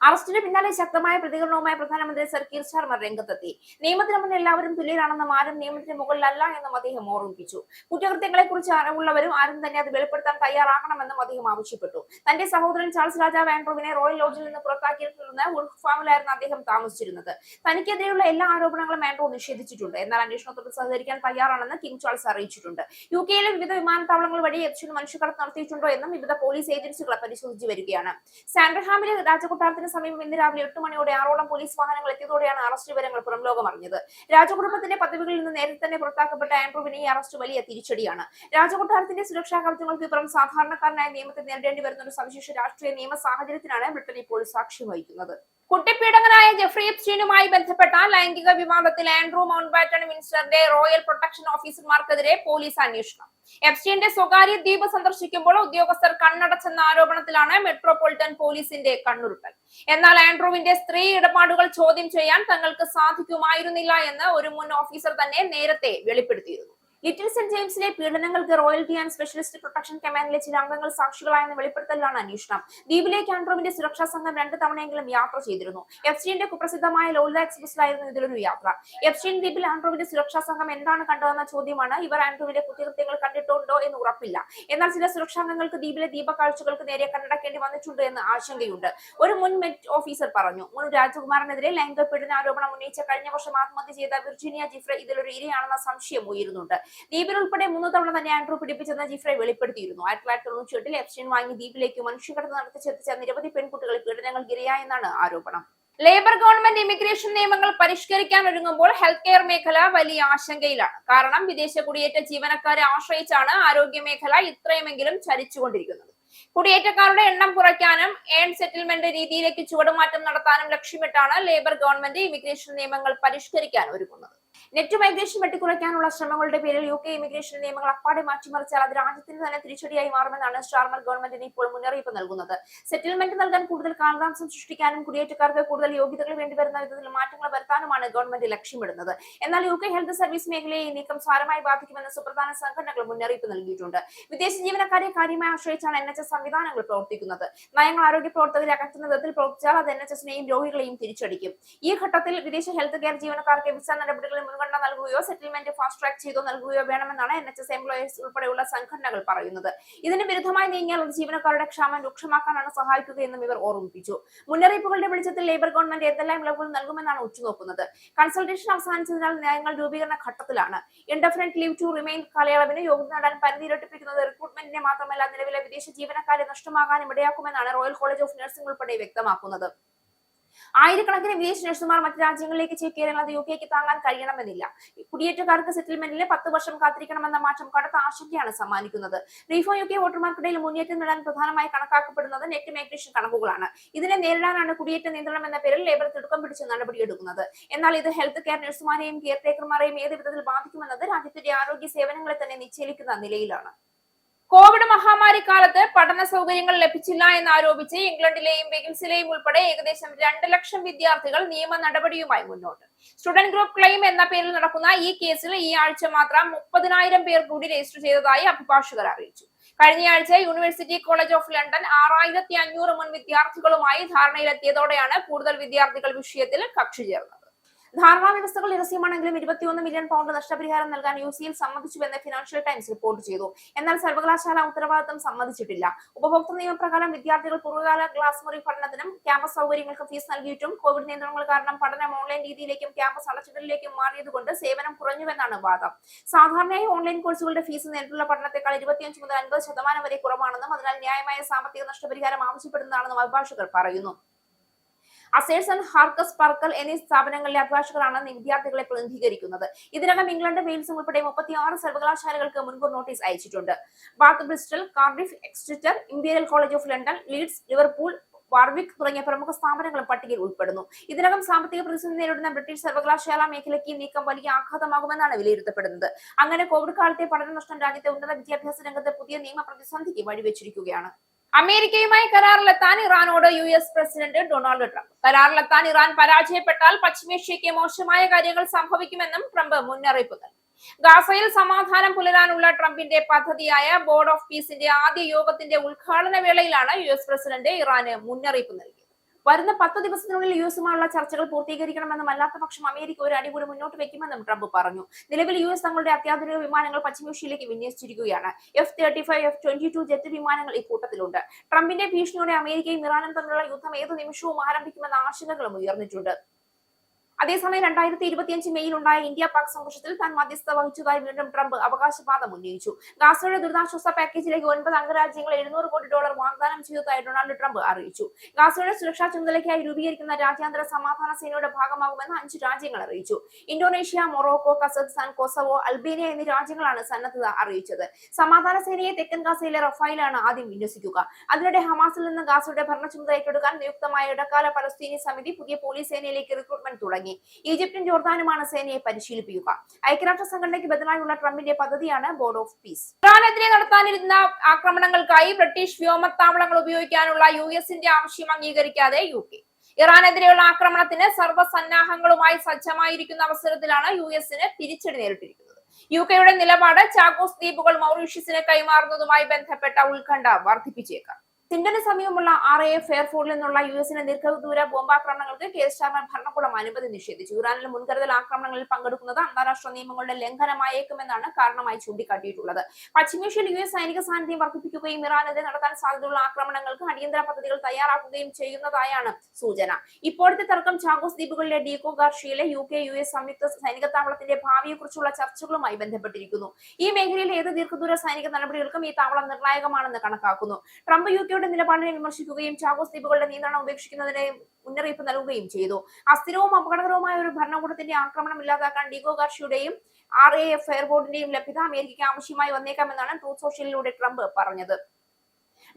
അറസ്റ്റിന് പിന്നാലെ ശക്തമായ പ്രതികരണവുമായി പ്രധാനമന്ത്രി സർ കീർ സ്റ്റാർമർ രംഗത്തെത്തി. നിയമത്തിന് മുന്നിൽ എല്ലാവരും തുല്യരാണെന്നും ആരും നിയമത്തിന് മുകളിലല്ല എന്നും അദ്ദേഹം ഓർമ്മിപ്പിച്ചു. കുറ്റകൃത്യങ്ങളെ കുറിച്ച് അറിവുള്ളവരും ആരും തന്നെ അത് വെളിപ്പെടുത്താൻ തയ്യാറാകണമെന്നും അദ്ദേഹം ആവശ്യപ്പെട്ടു. തന്റെ സഹോദരൻ ചാൾസ് രാജാവ് ആൻഡ്രൂവിനെ റോയൽ ലോഡ്ജിൽ നിന്ന് പുറത്താക്കിയിരുന്ന വുൾഫ് ഫാമിലായിരുന്നു അദ്ദേഹം താമസിച്ചിരുന്നത്. തനിക്കെതിരെയുള്ള എല്ലാ ആരോപണങ്ങളും ആൻഡ്രൂ നിഷേധിച്ചിട്ടുണ്ട്. എന്നാൽ അന്വേഷണത്തോട് സഹകരിക്കാൻ തയ്യാറാണെന്ന് കിങ് ചാൾസ് അറിയിച്ചിട്ടുണ്ട്. യുകെയിലെ വിവിധ വിമാനത്താവളങ്ങൾ വഴി എപ്സ്റ്റീൻ മനുഷ്യക്കടത്ത് നടത്തിയിട്ടുണ്ടോ എന്നും വിവിധ പോലീസ് ഏജൻസികൾ പരിശോധിച്ചു വരികയാണ്. സാൻഡർഹാമിലെ രാജകൊട്ടാരത്തിന് സമീപം ഇന്ന് രാവിലെ 8 മണിയോടെ 6ഓളം പോലീസ് വാഹനങ്ങൾ എത്തിയതോടെയാണ് അറസ്റ്റ് വിവരങ്ങൾ പുറം ലോകം അറിഞ്ഞത്. രാജകുടുംബത്തിന്റെ പദവികളിൽ നിന്ന് നേരത്തെ തന്നെ പുറത്താക്കപ്പെട്ട ആൻഡ്രൂവിനെ ഈ അറസ്റ്റ് വലിയ തിരിച്ചടിയാണ്. രാജകൊട്ടാരത്തിന്റെ സുരക്ഷാ കവചങ്ങൾക്ക് പുറം സാധാരണക്കാരനായ നിയമത്തെ നേരിടേണ്ടി വരുന്ന ഒരു സവിശേഷ രാഷ്ട്രീയ നിയമ സാഹചര്യത്തിനാണ് ബ്രിട്ടൻ ഇപ്പോൾ സാക്ഷ്യം വഹിക്കുന്നത്. കുട്ടിപ്പീഡകനായ ജെഫ്രി എപ്സ്റ്റീനുമായി ബന്ധപ്പെട്ട ലൈംഗിക വിവാദത്തിൽ ആൻഡ്രൂ മൗണ്ട്ബാറ്റൺ വിൻസ്റ്ററിന്റെ റോയൽ പ്രൊട്ടക്ഷൻ ഓഫീസർമാർക്കെതിരെ പോലീസ് അന്വേഷണം. എപ്സ്റ്റീന്റെ സ്വകാര്യ ദ്വീപ് സന്ദർശിക്കുമ്പോൾ ഉദ്യോഗസ്ഥർ കണ്ണടച്ചെന്ന ആരോപണത്തിലാണ് മെട്രോപൊളിറ്റൻ പോലീസിന്റെ കണ്ണുരുട്ടൽ. എന്നാൽ ആൻഡ്രൂവിന്റെ സ്ത്രീ ഇടപാടുകൾ ചോദ്യം ചെയ്യാൻ തങ്ങൾക്ക് സാധിക്കുമായിരുന്നില്ല എന്ന് ഒരു മുൻ ഓഫീസർ തന്നെ നേരത്തെ വെളിപ്പെടുത്തിയിരുന്നു. ലിറ്റിൽ സെന്റ് ജെയിംസിലെ പീഡനങ്ങൾക്ക് റോയൽറ്റി ആൻഡ് സ്പെഷ്യലിസ്റ്റ് പ്രൊട്ടക്ഷൻ കമാൻഡിലെ ചില അംഗങ്ങൾ സാക്ഷികളായെന്ന വെളിപ്പെടുത്തലാണ് അന്വേഷണം. ദ്വീപിലേക്ക് ആൻഡ്രൂവിന്റെ സുരക്ഷാ സംഘം 2 തവണയെങ്കിലും യാത്ര ചെയ്തിരുന്നു. എപ്സ്റ്റീന്റെ കുപ്രസിദ്ധമായ ലോലിത എക്സ്പ്രസിലായിരുന്നു ഇതിലൊരു യാത്ര. എപ്സ്റ്റീൻ ദ്വീപിൽ ആൻഡ്രൂവിന്റെ സുരക്ഷാ സംഘം എന്താണ് കണ്ടതെന്ന ചോദ്യമാണ്. ഇവർ ആൻഡ്രൂവിന്റെ കുറ്റകൃത്യങ്ങൾ കണ്ടിട്ടുണ്ടോ എന്ന് ഉറപ്പില്ല. എന്നാൽ ചില സുരക്ഷാംഗങ്ങൾക്ക് ദ്വീപിലെ ദീപകാഴ്ചകൾക്ക് നേരെ കണ്ണടക്കേണ്ടി വന്നിട്ടുണ്ട് എന്ന് ആശങ്കയുണ്ട്. ഒരു മുൻ മെറ്റ് ഓഫീസർ പറഞ്ഞു. മുൻ രാജകുമാരനെതിരെ ലൈംഗിക പീഡന ആരോപണം ഉന്നയിച്ച കഴിഞ്ഞ വർഷം ആത്മഹത്യ ചെയ്ത വിർജീനിയ ജിഫ്രെ ഇതിലൊരു ഇരയാണെന്ന സംശയം ഉയരുന്നുണ്ട്. ദ്വീപിൽ ഉൾപ്പെടെ 3 തവണ തന്നെ ആൻഡ്രൂ പിടിപ്പിച്ചെന്ന് ജിഫ്രെ വെളിപ്പെടുത്തിയിരുന്നു. 1998 എപ്സ്റ്റീൻ വാങ്ങി ദ്വീപിലേക്ക് മനുഷ്യക്കടത്ത് നടത്തിച്ചെത്തിച്ച നിരവധി പെൺകുട്ടികൾ പീഡനങ്ങൾക്ക് ഇരയായെന്നാണ് ആരോപണം. ലേബർ ഗവൺമെന്റ് ഇമിഗ്രേഷൻ നിയമങ്ങൾ പരിഷ്കരിക്കാൻ ഒരുങ്ങുമ്പോൾ ഹെൽത്ത് കെയർ മേഖല വലിയ ആശങ്കയിലാണ്. കാരണം വിദേശ കുടിയേറ്റ ജീവനക്കാരെ ആശ്രയിച്ചാണ് ആരോഗ്യ മേഖല ഇത്രയുമെങ്കിലും ചലിച്ചുകൊണ്ടിരിക്കുന്നത്. കുടിയേറ്റക്കാരുടെ എണ്ണം കുറയ്ക്കാനും ഏൺ സെറ്റിൽമെന്റ് രീതിയിലേക്ക് ചുവടുമാറ്റം നടത്താനും ലക്ഷ്യമിട്ടാണ് ലേബർ ഗവൺമെന്റ് ഇമിഗ്രേഷൻ നിയമങ്ങൾ പരിഷ്കരിക്കാൻ ഒരുങ്ങുന്നത്. നെറ്റ് മൈഗ്രേഷൻ വെട്ടിക്കുറയ്ക്കാനുള്ള ശ്രമങ്ങളുടെ പേരിൽ യുകെ ഇമിഗ്രേഷൻ നിയമങ്ങൾ അപ്പാടെ മാറ്റിമറിച്ചാൽ അത് രാജ്യത്തിന് തന്നെ തിരിച്ചടിയായി മാറുമെന്നാണ് സ്റ്റാർമർ ഗവൺമെന്റിന് ഇപ്പോൾ മുന്നറിയിപ്പ് നൽകുന്നത്. സെറ്റിൽമെന്റ് നൽകാൻ കൂടുതൽ കാലതാമസം സൃഷ്ടിക്കാനും കുടിയേറ്റക്കാർക്ക് കൂടുതൽ യോഗ്യതകൾ വേണ്ടിവരുന്ന വിധത്തിൽ മാറ്റങ്ങൾ വരുത്താനുമാണ് ഗവൺമെന്റ് ലക്ഷ്യമിടുന്നത്. എന്നാൽ യുകെ ഹെൽത്ത് സർവീസ് മേഖലയെ ഈ നീക്കം സാരമായി ബാധിക്കുമെന്ന് സുപ്രധാന സംഘടനകൾ മുന്നറിയിപ്പ് നൽകിയിട്ടുണ്ട്. വിദേശ ജീവനക്കാരെ കാര്യമായി ആശ്രയിച്ചാണ് NHS സംവിധാനങ്ങൾ പ്രവർത്തിക്കുന്നത്. നയങ്ങൾ ആരോഗ്യ പ്രവർത്തകരെ അകറ്റുന്ന വിധത്തിൽ പ്രവർത്തിച്ചാൽ അത് NHSനെയും രോഗികളെയും തിരിച്ചടിക്കും. ഈ ഘട്ടത്തിൽ വിദേശ ഹെൽത്ത് കെയർ ജീവനക്കാർക്ക് വിസ നടപടികളിൽ മുൻഗണന നൽകുകയോ സെറ്റിൽമെന്റ് ഫാസ്റ്റ് ട്രാക്ക് ചെയ്തോ നൽകുകയോ വേണമെന്നാണ് NHS എംപ്ലോയേഴ്സ് ഉൾപ്പെടെയുള്ള സംഘടനകൾ പറയുന്നത്. ഇതിന് വിരുദ്ധമായി നീങ്ങിയാൽ അത് ജീവനക്കാരുടെ ക്ഷാമം രൂക്ഷമാക്കാനാണ് സഹായിക്കുകയെന്നും ഇവർ ഓർമ്മിപ്പിച്ചു. മുന്നറിയിപ്പുകളുടെ വെളിച്ചത്തിൽ ലേബർ ഗവൺമെന്റ് എന്തെല്ലാം ഇളവുകൾ നൽകുമെന്നാണ് ഉറ്റുനോക്കുന്നത്. കൺസൾട്ടേഷൻ അവസാനിച്ചതിനാൽ നയങ്ങൾ രൂപീകരണ ഘട്ടത്തിലാണ്. ഇൻഡെഫിനിറ്റ് ലീവ് ടു റിമെയിൻ കാലയളവിന് യോഗ്യത നേടാൻ പരിധി ഇരട്ടിപ്പിക്കുന്നത് റിക്രൂട്ട്മെന്റിനെ മാത്രമല്ല നിലവിലെ വിദേശ ജീവനക്കാരെ നഷ്ടമാകാനും ഇടയാക്കുമെന്നാണ് റോയൽ കോളേജ് ഓഫ് നഴ്സിംഗ് ഉൾപ്പെടെ വ്യക്തമാക്കുന്നത്. ആയിരക്കണക്കിന് വിദേശ നഴ്സുമാർ മറ്റു രാജ്യങ്ങളിലേക്ക് ചേക്കേറുന്നത് യുകെക്ക് താങ്ങാൻ കഴിയണമെന്നില്ല. കുടിയേറ്റക്കാർക്ക് സെറ്റിൽമെന്റിന് 10 വർഷം കാത്തിരിക്കണമെന്ന മാറ്റം കടുത്ത ആശങ്കയാണ് സമ്മാനിക്കുന്നത്. റീഫോം യുകെ വോട്ടർമാർക്കിടയിൽ മുന്നേറ്റം നേടാൻ പ്രധാനമായി കണക്കാക്കപ്പെടുന്നത് നെറ്റ് മൈഗ്രേഷൻ കണക്കുകളാണ്. ഇതിനെ നേരിടാനാണ് കുടിയേറ്റ നിയന്ത്രണം എന്ന പേരിൽ ലേബർ തിടുക്കം പിടിച്ച് നടപടിയെടുക്കുന്നത്. എന്നാൽ ഇത് ഹെൽത്ത് കെയർ നഴ്സുമാരെയും കെയർ ടേക്കർമാരെയും ഏത് വിധത്തിൽ ബാധിക്കുമെന്നത് രാജ്യത്തിന്റെ ആരോഗ്യ സേവനങ്ങളെ തന്നെ നിശ്ചയിക്കുന്ന നിലയിലാണ്. കോവിഡ് മഹാമാരി കാലത്ത് പഠന സൗകര്യങ്ങൾ ലഭിച്ചില്ല എന്നാരോപിച്ച് ഇംഗ്ലണ്ടിലെയും വെയിൽസിലെയും ഉൾപ്പെടെ ഏകദേശം 2 ലക്ഷം വിദ്യാർത്ഥികൾ നിയമ നടപടിയുമായി മുന്നോട്ട്. സ്റ്റുഡന്റ് ഗ്രൂപ്പ് ക്ലെയിം എന്ന പേരിൽ നടക്കുന്ന ഈ കേസിൽ ഈ ആഴ്ച മാത്രം 30,000 പേർ കൂടി രജിസ്റ്റർ ചെയ്തതായി അഭിഭാഷകർ അറിയിച്ചു. കഴിഞ്ഞയാഴ്ച യൂണിവേഴ്സിറ്റി കോളേജ് ഓഫ് ലണ്ടൻ 6500 മുൻ വിദ്യാർത്ഥികളുമായി ധാരണയിലെത്തിയതോടെയാണ് കൂടുതൽ വിദ്യാർത്ഥികൾ വിഷയത്തിൽ കക്ഷി ചേർന്നത്. ധാരണാ വ്യവസ്ഥകൾ രഹസ്യമാണെങ്കിലും 21 മില്യൺ പൗണ്ട് നഷ്ടപരിഹാരം നൽകാൻ UCL സമ്മതിച്ചുവെന്ന് ഫിനാൻഷ്യൽ ടൈംസ് റിപ്പോർട്ട് ചെയ്തു. എന്നാൽ സർവകലാശാല ഉത്തരവാദിത്തം സമ്മതിച്ചിട്ടില്ല. ഉപഭോക്തൃ നിയമപ്രകാരം വിദ്യാർത്ഥികൾ പൂർവ്വകാല ക്ലാസ് മുറി പഠനത്തിനും ക്യാമ്പസ് സൗകര്യങ്ങൾക്കും ഫീസ് നൽകിയിട്ടും കോവിഡ് നിയന്ത്രണങ്ങൾ കാരണം പഠനം ഓൺലൈൻ രീതിയിലേക്കും ക്യാമ്പസ് അടച്ചിടലിലേക്കും മാറിയതുകൊണ്ട് സേവനം കുറഞ്ഞുവെന്നാണ് വാദം. സാധാരണയായി ഓൺലൈൻ കോഴ്സുകളുടെ ഫീസ് നേരിട്ടുള്ള പഠനത്തെക്കാൾ 25 മുതൽ 50% വരെ കുറവാണെന്നും അതിനാൽ ന്യായമായ സാമ്പത്തിക നഷ്ടപരിഹാരം ആവശ്യപ്പെടുന്നതാണെന്നും അഭിഭാഷകർ പറയുന്നു. അസേഴ്സ് ആൻഡ് ഹാർക്കസ് പർക്കൽ എന്നീ സ്ഥാപനങ്ങളിലെ അഭിഭാഷകരാണ് വിദ്യാർത്ഥികളെ പ്രതിനിധീകരിക്കുന്നത്. ഇതിനകം ഇംഗ്ലണ്ട്, വെയിൽസും ഉൾപ്പെടെ 36 സർവകലാശാലകൾക്ക് മുൻകൂർ നോട്ടീസ് അയച്ചിട്ടുണ്ട്. Bath, Bristol, Cardiff, Exeter, Imperial College of London, Leeds, Liverpool, Warwick തുടങ്ങിയ പ്രമുഖ സ്ഥാപനങ്ങളും പട്ടികയിൽ ഉൾപ്പെടുന്നു. ഇതിനകം സാമ്പത്തിക പ്രതിസന്ധി നേരിടുന്ന ബ്രിട്ടീഷ് സർവകലാശാല മേഖലയ്ക്ക് ഈ നീക്കം വലിയ ആഘാതമാകുമെന്നാണ് വിലയിരുത്തപ്പെടുന്നത്. അങ്ങനെ കോവിഡ് കാലത്തെ പഠന നഷ്ടം രാജ്യത്തെ ഉന്നത വിദ്യാഭ്യാസ രംഗത്ത് പുതിയ നിയമ പ്രതിസന്ധിക്ക് വഴിവെച്ചിരിക്കുകയാണ്. അമേരിക്കയുമായി കരാറിലെത്താൻ ഇറാനോട് US പ്രസിഡന്റ് ഡൊണാൾഡ് ട്രംപ്. കരാറിലെത്താൻ ഇറാൻ പരാജയപ്പെട്ടാൽ പശ്ചിമേഷ്യയ്ക്ക് മോശമായ കാര്യങ്ങൾ സംഭവിക്കുമെന്നും ട്രംപ് മുന്നറിയിപ്പ് നൽകി. ഗാസയിൽ സമാധാനം പുലരാനുള്ള ട്രംപിന്റെ പദ്ധതിയായ ബോർഡ് ഓഫ് പീസിന്റെ ആദ്യ യോഗത്തിന്റെ ഉദ്ഘാടന വേളയിലാണ് US പ്രസിഡന്റ് ഇറാന് മുന്നറിയിപ്പ് നൽകിയത്. വരുന്ന 10 ദിവസത്തിനുള്ളിൽ US-ഉമായുള്ള ചർച്ചകൾ പൂർത്തീകരിക്കണമെന്നും അല്ലാത്ത പക്ഷം അമേരിക്ക ഒരു അടി കൂടി മുന്നോട്ട് വെക്കുമെന്നും ട്രംപ് പറഞ്ഞു. നിലവിൽ US തങ്ങളുടെ അത്യാധുനിക വിമാനങ്ങൾ പശ്ചിമേഷ്യയിലേക്ക് വിന്യസിച്ചിരിക്കുകയാണ്. F-35, F-22 ജെറ്റ് വിമാനങ്ങൾ ഇക്കൂട്ടത്തിലുണ്ട്. ട്രംപിന്റെ ഭീഷണിയോടെ അമേരിക്കയും ഇറാനും തമ്മിലുള്ള യുദ്ധം ഏതു നിമിഷവും ആരംഭിക്കുമെന്ന ആശങ്കകളും ഉയർന്നിട്ടുണ്ട്. അതേസമയം 2025 മെയ്യിൽ ഉണ്ടായ ഇന്ത്യ പാക് സംഘർഷത്തിൽ താൻ മധ്യസ്ഥത വഹിച്ചതായി വീണ്ടും ട്രംപ് അവകാശവാദം ഉന്നയിച്ചു. ഗാസയുടെ ദുരിതാശ്വാസ പാക്കേജിലേക്ക് 9 അംഗരാജ്യങ്ങൾ $700 കോടി വാഗ്ദാനം ചെയ്തതായി ഡൊണാൾഡ് ട്രംപ് അറിയിച്ചു. ഗാസയുടെ സുരക്ഷാ ചുമതലയ്ക്കായി രൂപീകരിക്കുന്ന രാജ്യാന്തര സമാധാന സേനയുടെ ഭാഗമാകുമെന്ന് 5 രാജ്യങ്ങൾ അറിയിച്ചു. Indonesia, Morocco, Kazakhstan, Kosovo, Albania എന്നീ രാജ്യങ്ങളാണ് സന്നദ്ധത അറിയിച്ചത്. സമാധാന സേനയെ തെക്കൻ ഗാസയിലെ റഫായിലാണ് ആദ്യം വിന്യസിക്കുക. അതിനിടെ ഹമാസിൽ നിന്ന് ഗാസയുടെ ഭരണ ചുമതല ഏറ്റെടുക്കാൻ നിയുക്തമായ ഇടക്കാല പലസ്തീനി സമിതി പുതിയ പോലീസ് സേനയിലേക്ക് റിക്രൂട്ട്മെന്റ് തുടങ്ങി. ഈജിപ്തും ജോർദാനുമാണ് സേനയെ പരിശീലിപ്പിക്കുക. ഐക്യരാഷ്ട്ര സംഘടനയ്ക്ക് ബദലായുള്ള ട്രംപിന്റെ പദ്ധതിയാണ് ബോർഡ് ഓഫ് പീസ്. ഇറാനെതിരെ നടത്താനിരുന്ന ആക്രമണങ്ങൾക്കായി ബ്രിട്ടീഷ് വ്യോമത്താവളങ്ങൾ ഉപയോഗിക്കാനുള്ള US-ന്റെ ആവശ്യം അംഗീകരിക്കാതെ UK. ഇറാനെതിരെയുള്ള ആക്രമണത്തിന് സർവ്വസന്നാഹങ്ങളുമായി സജ്ജമായിരിക്കുന്ന അവസരത്തിലാണ് US-ന് തിരിച്ചടി നേരിട്ടിരിക്കുന്നത്. UK-യുടെ നിലപാട് ചാഗോസ് ദ്വീപുകൾ മൗറീഷ്യസിന് കൈമാറുന്നതുമായി ബന്ധപ്പെട്ട ഉത്കണ്ഠ വർദ്ധിപ്പിച്ചേക്കാം. സിൻഡന് സമീപമുള്ള RAF എയർഫോർട്ടിൽ നിന്നുള്ള US-ന്റെ ദീർഘദൂര ബോംബാക്രമണങ്ങൾക്ക് കെയർ സ്റ്റാർമർ ഭരണകൂടം അനുമതി നിഷേധിച്ചു. ഇറാനിലെ മുൻകരുതൽ ആക്രമണങ്ങളിൽ പങ്കെടുക്കുന്നത് അന്താരാഷ്ട്ര നിയമങ്ങളുടെ ലംഘനമായേക്കുമെന്നാണ് കാരണമായി ചൂണ്ടിക്കാട്ടിയിട്ടുള്ളത്. പശ്ചിമേഷ്യയിൽ US സൈനിക സാന്നിധ്യം വർദ്ധിപ്പിക്കുകയും ഇറാനെതിരെ നടത്താൻ സാധ്യതയുള്ള ആക്രമണങ്ങൾക്ക് അടിയന്തര പദ്ധതികൾ തയ്യാറാക്കുകയും ചെയ്യുന്നതായാണ് സൂചന. ഇപ്പോഴത്തെ തർക്കം ചാഗോസ് ദ്വീപുകളിലെ ഡീകോ ഗാർഷിയയിലെ UK-US സംയുക്ത സൈനിക താവളത്തിന്റെ ഭാവിയെക്കുറിച്ചുള്ള ചർച്ചകളുമായി ബന്ധപ്പെട്ടിരിക്കുന്നു. ഈ മേഖലയിൽ ഏത് ദീർഘദൂര സൈനിക നടപടികൾക്കും ഈ താവളം നിർണായകമാണെന്ന് കണക്കാക്കുന്നു. ട്രംപ് UK-യുടെ നിലപാടിനെ വിമർശിക്കുകയും ചാഗോസ് ദ്വീപുകളുടെ നിയന്ത്രണം ഉപേക്ഷിക്കുന്നതിന് മുന്നറിയിപ്പ് നൽകുകയും ചെയ്തു. അസ്ഥിരവും അപകടകരവുമായ ഒരു ഭരണകൂടത്തിന്റെ ആക്രമണം ഇല്ലാതാക്കാൻ ഡീഗോ ഗാർഷിയുടെയും RAF എയർബോർഡിന്റെയും ലഭ്യത അമേരിക്കയ്ക്ക് ആവശ്യമായി വന്നേക്കാമെന്നാണ് ട്രൂത്ത് സോഷ്യലിലൂടെ ട്രംപ് പറഞ്ഞത്.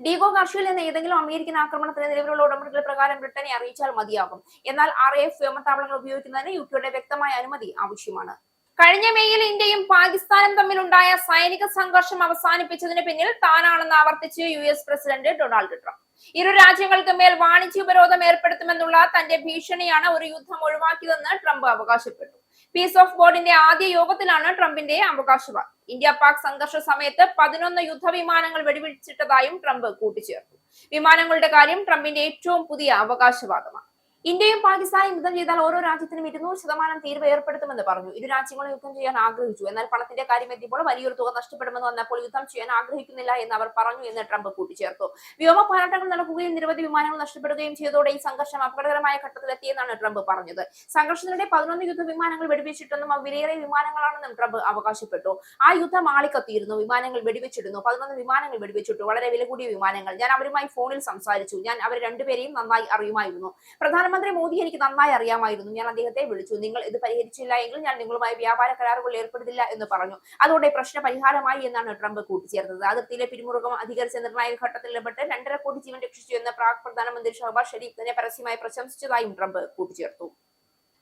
ഡീഗോ ഗാർഷിയിൽ നിന്ന് ഏതെങ്കിലും അമേരിക്കൻ ആക്രമണത്തിന് നിലവിലുള്ള ഉടമ്പടികൾ പ്രകാരം ബ്രിട്ടനെ അറിയിച്ചാൽ മതിയാകും. എന്നാൽ RAF വ്യോമത്താവളങ്ങൾ ഉപയോഗിക്കുന്നതിന് UK-യുടെ വ്യക്തമായ അനുമതി ആവശ്യമാണ്. കഴിഞ്ഞ മെയ്യിൽ ഇന്ത്യയും പാകിസ്ഥാനും തമ്മിലുണ്ടായ സൈനിക സംഘർഷം അവസാനിപ്പിച്ചതിന് പിന്നിൽ താനാണെന്ന് ആവർത്തിച്ച് US പ്രസിഡന്റ് ഡൊണാൾഡ് ട്രംപ്. ഇരു രാജ്യങ്ങൾക്ക് മേൽ വാണിജ്യ ഉപരോധം ഏർപ്പെടുത്തുമെന്നുള്ള തന്റെ ഭീഷണിയാണ് ഒരു യുദ്ധം ഒഴിവാക്കിയതെന്ന് ട്രംപ് അവകാശപ്പെട്ടു. പീസ് ഓഫ് ബോർഡിന്റെ ആദ്യ യോഗത്തിലാണ് ട്രംപിന്റെ അവകാശവാദം. ഇന്ത്യ പാക് സംഘർഷ സമയത്ത് 11 യുദ്ധവിമാനങ്ങൾ വെടിവെച്ചിട്ടതായും ട്രംപ് കൂട്ടിച്ചേർത്തു. വിമാനങ്ങളുടെ കാര്യം ട്രംപിന്റെ ഏറ്റവും പുതിയ അവകാശവാദമാണ്. ഇന്ത്യയും പാകിസ്ഥാനും യുദ്ധം ചെയ്താൽ ഓരോ രാജ്യത്തിനും 200% തീരുവ ഏർപ്പെടുത്തുമെന്ന് പറഞ്ഞു. ഇരു രാജ്യങ്ങളും യുദ്ധം ചെയ്യാൻ ആഗ്രഹിച്ചു. എന്നാൽ പണത്തിന്റെ കാര്യം എത്തിയപ്പോൾ വലിയൊരു തുക നഷ്ടപ്പെടുമെന്ന് വന്നപ്പോൾ യുദ്ധം ചെയ്യാൻ ആഗ്രഹിക്കുന്നില്ല എന്ന് അവർ പറഞ്ഞു എന്ന് ട്രംപ് കൂട്ടിച്ചേർത്തു. വ്യോമ പോരാട്ടങ്ങൾ നടക്കുകയും നിരവധി വിമാനങ്ങൾ നഷ്ടപ്പെടുകയും ചെയ്തതോടെ ഈ സംഘർഷം അപകടകരമായ ഘട്ടത്തിലെത്തിയെന്നാണ് ട്രംപ് പറഞ്ഞത്. സംഘർഷത്തിനിടെ 11 യുദ്ധവിമാനങ്ങൾ വെടിവെച്ചിട്ടെന്നും അവ വിലയേറിയ വിമാനങ്ങളാണെന്നും ട്രംപ് അവകാശപ്പെട്ടു. ആ യുദ്ധം ആളിക്കത്തിയിരുന്നു. വിമാനങ്ങൾ വെടിവെച്ചിരുന്നു. 11 വിമാനങ്ങൾ വെടിവെച്ചിട്ടു. വളരെ വില കൂടിയ വിമാനങ്ങൾ. ഞാൻ അവരുമായി ഫോണിൽ സംസാരിച്ചു. ഞാൻ അവർ രണ്ടുപേരെയും നന്നായി അറിയുമായിരുന്നു. പ്രധാനമന്ത്രി മോദി എനിക്ക് നന്നായി അറിയാമായിരുന്നു. ഞാൻ അദ്ദേഹത്തെ വിളിച്ചു. നിങ്ങൾ ഇത് പരിഹരിച്ചില്ല എങ്കിൽ ഞാൻ നിങ്ങളുമായി വ്യാപാര കരാറുകൾ ഏർപ്പെടുത്തില്ല എന്ന് പറഞ്ഞു. അതോടെ പ്രശ്ന പരിഹാരമായി എന്നാണ് ട്രംപ് കൂട്ടിച്ചേർത്തത്. അതിർത്തിയിലെ പിരിമുറുക്കം അധികരിച്ച നിർണായക ഘട്ടത്തിൽ ഇടപെട്ട് 2.5 കോടി ജീവൻ രക്ഷിച്ചു എന്ന് പാക് പ്രധാനമന്ത്രി ഷഹബാസ് ഷരീഫ് തന്നെ പരസ്യമായി പ്രശംസിച്ചതായും ട്രംപ് കൂട്ടിച്ചേർത്തു.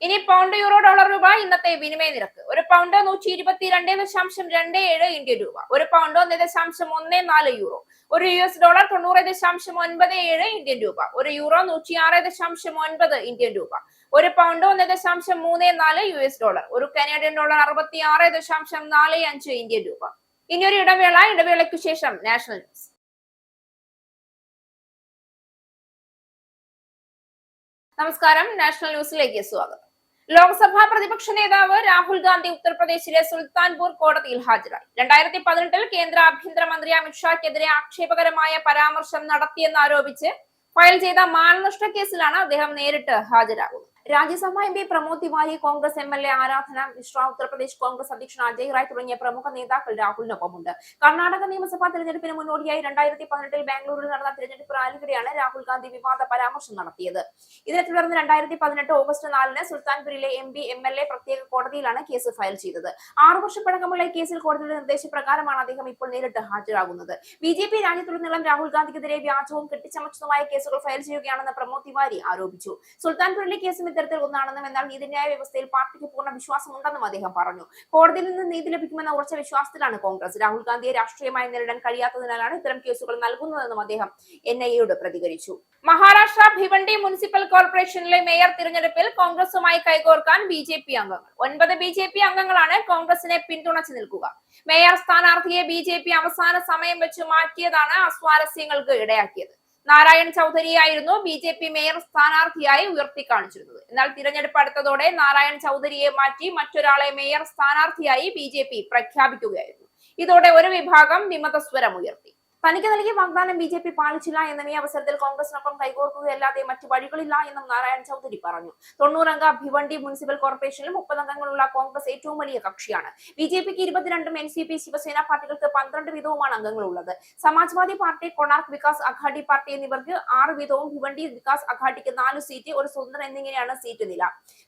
ഇനി പൗണ്ട്, യൂറോ, ഡോളർ, രൂപ ഇന്നത്തെ വിനിമയ നിരക്ക്. ഒരു പൗണ്ട് 122.27 ഇന്ത്യൻ രൂപ. ഒരു പൗണ്ട് 1.14 യൂറോ. ഒരു US ഡോളർ 90.97 ഇന്ത്യൻ രൂപ. ഒരു യൂറോ 106.9 ഇന്ത്യൻ രൂപ. ഒരു പൗണ്ട് 1.34 US ഡോളർ. ഒരു കനേഡിയൻ ഡോളർ 66.45 ഇന്ത്യൻ രൂപ. ഇനിയൊരു ഇടവേളയ്ക്കു ശേഷം നാഷണൽ ന്യൂസ്. നമസ്കാരം, നാഷണൽ ന്യൂസിലേക്ക് സ്വാഗതം. ലോക്സഭാ പ്രതിപക്ഷ നേതാവ് രാഹുൽ ഗാന്ധി ഉത്തർപ്രദേശിലെ സുൽത്താൻപൂർ കോടതിയിൽ ഹാജരായി. 2018 കേന്ദ്ര ആഭ്യന്തരമന്ത്രി അമിത്ഷാക്കെതിരെ ആക്ഷേപകരമായ പരാമർശം നടത്തിയെന്നാരോപിച്ച് ഫയൽ ചെയ്ത മാനനഷ്ട കേസിലാണ് അദ്ദേഹം നേരിട്ട് ഹാജരാകുന്നത്. Rajya Sabha M P Pramod Tiwari, Congress MLA Aradhana Mishra, Uttar Pradesh Congress അധ്യക്ഷൻ അജയ് റായ് തുടങ്ങിയ പ്രമുഖ നേതാക്കൾ രാഹുലിനൊപ്പമുണ്ട്. കർണാടക നിയമസഭാ തെരഞ്ഞെടുപ്പിന് മുന്നോടിയായി 2018 ബാംഗ്ലൂരിൽ നടന്ന തെരഞ്ഞെടുപ്പ് റാലിക്കിടെയാണ് രാഹുൽ ഗാന്ധി വിവാദ പരാമർശം നടത്തിയത്. ഇതിനെ തുടർന്ന് 2018 ഓഗസ്റ്റ് 4-ന് സുൽത്താൻപൂരിലെ MP MLA പ്രത്യേക കോടതിയിലാണ് കേസ് ഫയൽ ചെയ്തത്. 6 വർഷം പഴക്കമുള്ള ഈ കേസിൽ കോടതിയുടെ നിർദ്ദേശപ്രകാരമാണ് അദ്ദേഹം ഇപ്പോൾ നേരിട്ട് ഹാജരാകുന്നത്. BJP രാജ്യത്തുടനീളം രാഹുൽ ഗാന്ധിക്കെതിരെ വ്യാജവും കെട്ടിച്ചമച്ചതുമായ കേസുകൾ ഫയൽ ചെയ്യുകയാണെന്ന് പ്രമോദ് തിവാരി ആരോപിച്ചു. സുൽത്താൻപൂരിലെ കേസും ഇത്തരത്തിൽ ഒന്നാണെന്നും എന്നാൽ നീതിന്യായ വ്യവസ്ഥയിൽ പാർട്ടിക്ക് പൂർണ്ണ വിശ്വാസമുണ്ടെന്നും അദ്ദേഹം പറഞ്ഞു. കോടതിയിൽ നിന്ന് നീതി ലഭിക്കുമെന്ന ഉറച്ച വിശ്വാസത്തിലാണ് കോൺഗ്രസ്. രാഹുൽ ഗാന്ധിയെ രാഷ്ട്രീയമായി നേരിടാൻ കഴിയാത്തതിനാലാണ് ഇത്തരം കേസുകൾ നൽകുന്നതെന്നും അദ്ദേഹം NIA-യോട് പ്രതികരിച്ചു. മഹാരാഷ്ട്ര ഭിവണ്ടി മുനിസിപ്പൽ കോർപ്പറേഷനിലെ മേയർ തിരഞ്ഞെടുപ്പിൽ കോൺഗ്രസുമായി കൈകോർക്കാൻ BJP അംഗങ്ങൾ. 9 BJP അംഗങ്ങളാണ് കോൺഗ്രസിനെ പിന്തുണച്ചു നിൽക്കുക. മേയർ സ്ഥാനാർത്ഥിയെ BJP അവസാന സമയം വെച്ച് മാറ്റിയതാണ് അസ്വാരസ്യങ്ങൾക്ക് ഇടയാക്കിയത്. നാരായൺ ചൗധരിയായിരുന്നു BJP മേയർ സ്ഥാനാർത്ഥിയായി ഉയർത്തിക്കാണിച്ചിരുന്നത്. എന്നാൽ തിരഞ്ഞെടുപ്പ് അടുത്തതോടെ നാരായൺ ചൗധരിയെ മാറ്റി മറ്റൊരാളെ മേയർ സ്ഥാനാർത്ഥിയായി BJP പ്രഖ്യാപിക്കുകയായിരുന്നു. ഇതോടെ ഒരു വിഭാഗം വിമതസ്വരം ഉയർത്തി. തനിക്ക് നൽകിയ വാഗ്ദാനം BJP പാലിച്ചില്ല എന്നും ഈ അവസരത്തിൽ കോൺഗ്രസിനൊപ്പം കൈകോർക്കുകയല്ലാതെ മറ്റു വഴികളില്ല എന്നും നാരായൺ ചൗധരി പറഞ്ഞു. 90 അംഗ ഭിവണ്ടി മുനിസിപ്പൽ കോർപ്പറേഷനിൽ 30 അംഗങ്ങളുള്ള കോൺഗ്രസ് ഏറ്റവും വലിയ കക്ഷിയാണ്. BJPക്ക് 22, NCP, ശിവസേന പാർട്ടികൾക്ക് 12 വീതവുമാണ് അംഗങ്ങളുള്ളത്. സമാജ്വാദി പാർട്ടി, കൊണാർക്ക് വികാസ് അഘാടി പാർട്ടി എന്നിവർക്ക് 6 വീതവും, ഭിവണ്ടി വികാസ് അഘാടിക്ക് 4 സീറ്റ്, ഒരു സ്വതന്ത്രൻ എന്നിങ്ങനെയാണ് സീറ്റ് നില.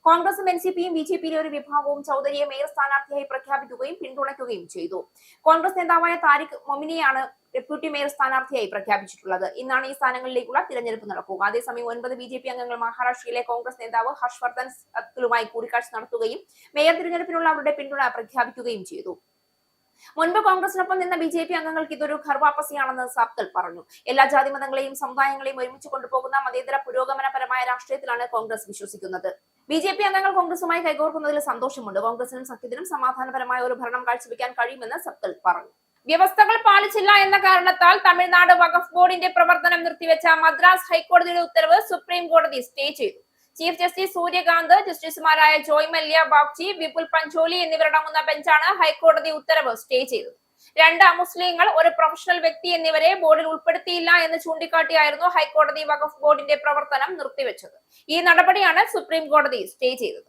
കോൺഗ്രസും NCPയും BJPയിലെ ഒരു വിഭാഗവും ചൗധരിയെ മേയർ സ്ഥാനാർത്ഥിയായി പ്രഖ്യാപിക്കുകയും പിന്തുണയ്ക്കുകയും ചെയ്തു. കോൺഗ്രസ് നേതാവായ താരിഖ് മൊമിനെയാണ് ഡെപ്യൂട്ടി മേയർ സ്ഥാനാർത്ഥിയായി പ്രഖ്യാപിച്ചിട്ടുള്ളത്. ഇന്നാണ് ഈ സ്ഥാനങ്ങളിലേക്കുള്ള തിരഞ്ഞെടുപ്പ് നടക്കുക. അതേസമയം 9 BJP അംഗങ്ങൾ മഹാരാഷ്ട്രയിലെ കോൺഗ്രസ് നേതാവ് ഹർഷവർദ്ധൻ സത്കലുമായി കൂടിക്കാഴ്ച നടത്തുകയും മേയർ തിരഞ്ഞെടുപ്പിനുള്ള അവരുടെ പിന്തുണ പ്രഖ്യാപിക്കുകയും ചെയ്തു. മുൻപ് കോൺഗ്രസിനൊപ്പം നിന്ന BJP അംഗങ്ങൾക്ക് ഇതൊരു ഘർവാപ്പസിയാണെന്ന് സത്കൽ പറഞ്ഞു. എല്ലാ ജാതിമതങ്ങളെയും സമുദായങ്ങളെയും ഒരുമിച്ച് കൊണ്ടുപോകുന്ന മതേതര പുരോഗമനപരമായ രാഷ്ട്രീയത്തിലാണ് കോൺഗ്രസ് വിശ്വസിക്കുന്നത്. BJP അംഗങ്ങൾ കോൺഗ്രസുമായി കൈകോർക്കുന്നതിൽ സന്തോഷമുണ്ട്. കോൺഗ്രസിനും സഖ്യത്തിനും സമാധാനപരമായ ഒരു ഭരണം കാഴ്ചവെക്കാൻ കഴിയുമെന്ന് സത്കൽ പറഞ്ഞു. വ്യവസ്ഥകൾ പാലിച്ചില്ല എന്ന കാരണത്താൽ തമിഴ്നാട് വഖഫ് ബോർഡിന്റെ പ്രവർത്തനം നിർത്തിവെച്ച മദ്രാസ് ഹൈക്കോടതിയുടെ ഉത്തരവ് സുപ്രീം കോടതി സ്റ്റേ ചെയ്തു. ചീഫ് ജസ്റ്റിസ് സൂര്യകാന്ത്, ജസ്റ്റിസുമാരായ ജോയ് മല്യ ബാഗ്ചി, വിപുൽ പഞ്ചോലി എന്നിവരടങ്ങുന്ന ബെഞ്ചാണ് ഹൈക്കോടതി ഉത്തരവ് സ്റ്റേ ചെയ്തത്. 2 അമുസ്ലിങ്ങൾ, ഒരു പ്രൊഫഷണൽ വ്യക്തി എന്നിവരെ ബോർഡിൽ ഉൾപ്പെടുത്തിയില്ല എന്ന് ചൂണ്ടിക്കാട്ടിയായിരുന്നു ഹൈക്കോടതി വഖഫ് ബോർഡിന്റെ പ്രവർത്തനം നിർത്തിവെച്ചത്. ഈ നടപടിയാണ് സുപ്രീം കോടതി സ്റ്റേ ചെയ്തത്.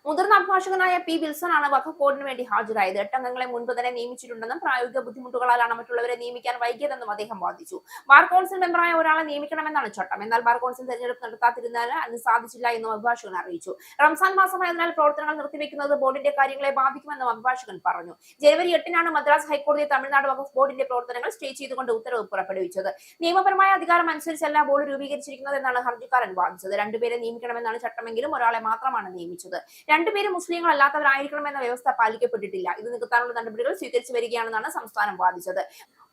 മുതിർന്ന അഭിഭാഷകനായ P. വിൽസൺ ആണ് വഖഫ് ബോർഡിന് വേണ്ടി ഹാജരായത്. 8 അംഗങ്ങളെ മുൻപ് തന്നെ നിയമിച്ചിട്ടുണ്ടെന്നും പ്രായോഗിക ബുദ്ധിമുട്ടുകളാലാണ് മറ്റുള്ളവരെ നിയമിക്കാൻ വൈകിയതെന്നും അദ്ദേഹം വാദിച്ചു. ബാർ കൗൺസിൽ മെമ്പറായ ഒരാളെ നിയമിക്കണമെന്നാണ് ചട്ടം. എന്നാൽ ബാർ കൗൺസിൽ തെരഞ്ഞെടുപ്പ് നടത്താതിരുന്നതിനാൽ അതിന് സാധിച്ചില്ല എന്നും അഭിഭാഷകൻ അറിയിച്ചു. റംസാൻ മാസമായതിനാൽ പ്രവർത്തനങ്ങൾ നിർത്തിവെക്കുന്നത് ബോർഡിന്റെ കാര്യങ്ങളെ ബാധിക്കുമെന്നും അഭിഭാഷകൻ പറഞ്ഞു. ജനുവരി 8-നാണ് മദ്രാസ് ഹൈക്കോടതി തമിഴ്നാട് വഖഫ് ബോർഡിന്റെ പ്രവർത്തനങ്ങൾ സ്റ്റേ ചെയ്തുകൊണ്ട് ഉത്തരവ് പുറപ്പെടുവിച്ചത്. നിയമപരമായ അധികാരം അനുസരിച്ചല്ല ബോർഡ് രൂപീകരിച്ചിരിക്കുന്നതെന്നാണ് ഹർജിക്കാരൻ വാദിച്ചത്. 2 പേരെ നിയമിക്കണമെന്നാണ് ചട്ടമെങ്കിലും ഒരാളെ മാത്രമാണ് നിയമിച്ചത്. 2 പേരും മുസ്ലിങ്ങളല്ലാത്തവരായിരിക്കണമെന്ന വ്യവസ്ഥ പാലിക്കപ്പെട്ടിട്ടില്ല. ഇത് നികത്താനുള്ള നടപടികൾ സ്വീകരിച്ചു വരികയാണെന്നാണ് സംസ്ഥാനം വാദിച്ചത്.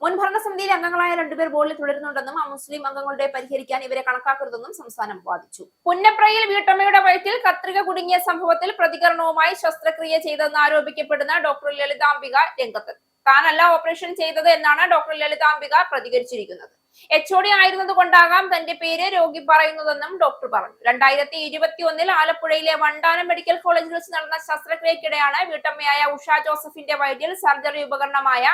മുൻ ഭരണസമിതിയിലെ അംഗങ്ങളായ 2 പേർ ബോർഡിൽ തുടരുന്നുണ്ടെന്നും മുസ്ലിം അംഗങ്ങളുടെ പരിഹരിക്കാൻ ഇവരെ കണക്കാക്കരുതെന്നും സംസ്ഥാനം വാദിച്ചു. പുന്നപ്രയിൽ വീട്ടമ്മയുടെ വയറ്റിൽ കത്രിക കുടുങ്ങിയ സംഭവത്തിൽ പ്രതികരണവുമായി ശസ്ത്രക്രിയ ചെയ്തെന്ന് ആരോപിക്കപ്പെടുന്ന ഡോക്ടർ ലളിതാംബിക രംഗത്ത്. താനല്ല ഓപ്പറേഷൻ ചെയ്തത് എന്നാണ് ഡോക്ടർ ലളിതാംബിക പ്രതികരിച്ചിരിക്കുന്നത്. HOD ആയിരുന്നത് കൊണ്ടാകാം തന്റെ പേര് രോഗി പറയുന്നതെന്നും ഡോക്ടർ പറഞ്ഞു. 2021 ആലപ്പുഴയിലെ വണ്ടാനം മെഡിക്കൽ കോളേജിൽ വെച്ച് നടന്ന ശസ്ത്രക്രിയക്കിടെയാണ് വീട്ടമ്മയായ ഉഷ ജോസഫിന്റെ വയറ്റിൽ സർജറി ഉപകരണമായ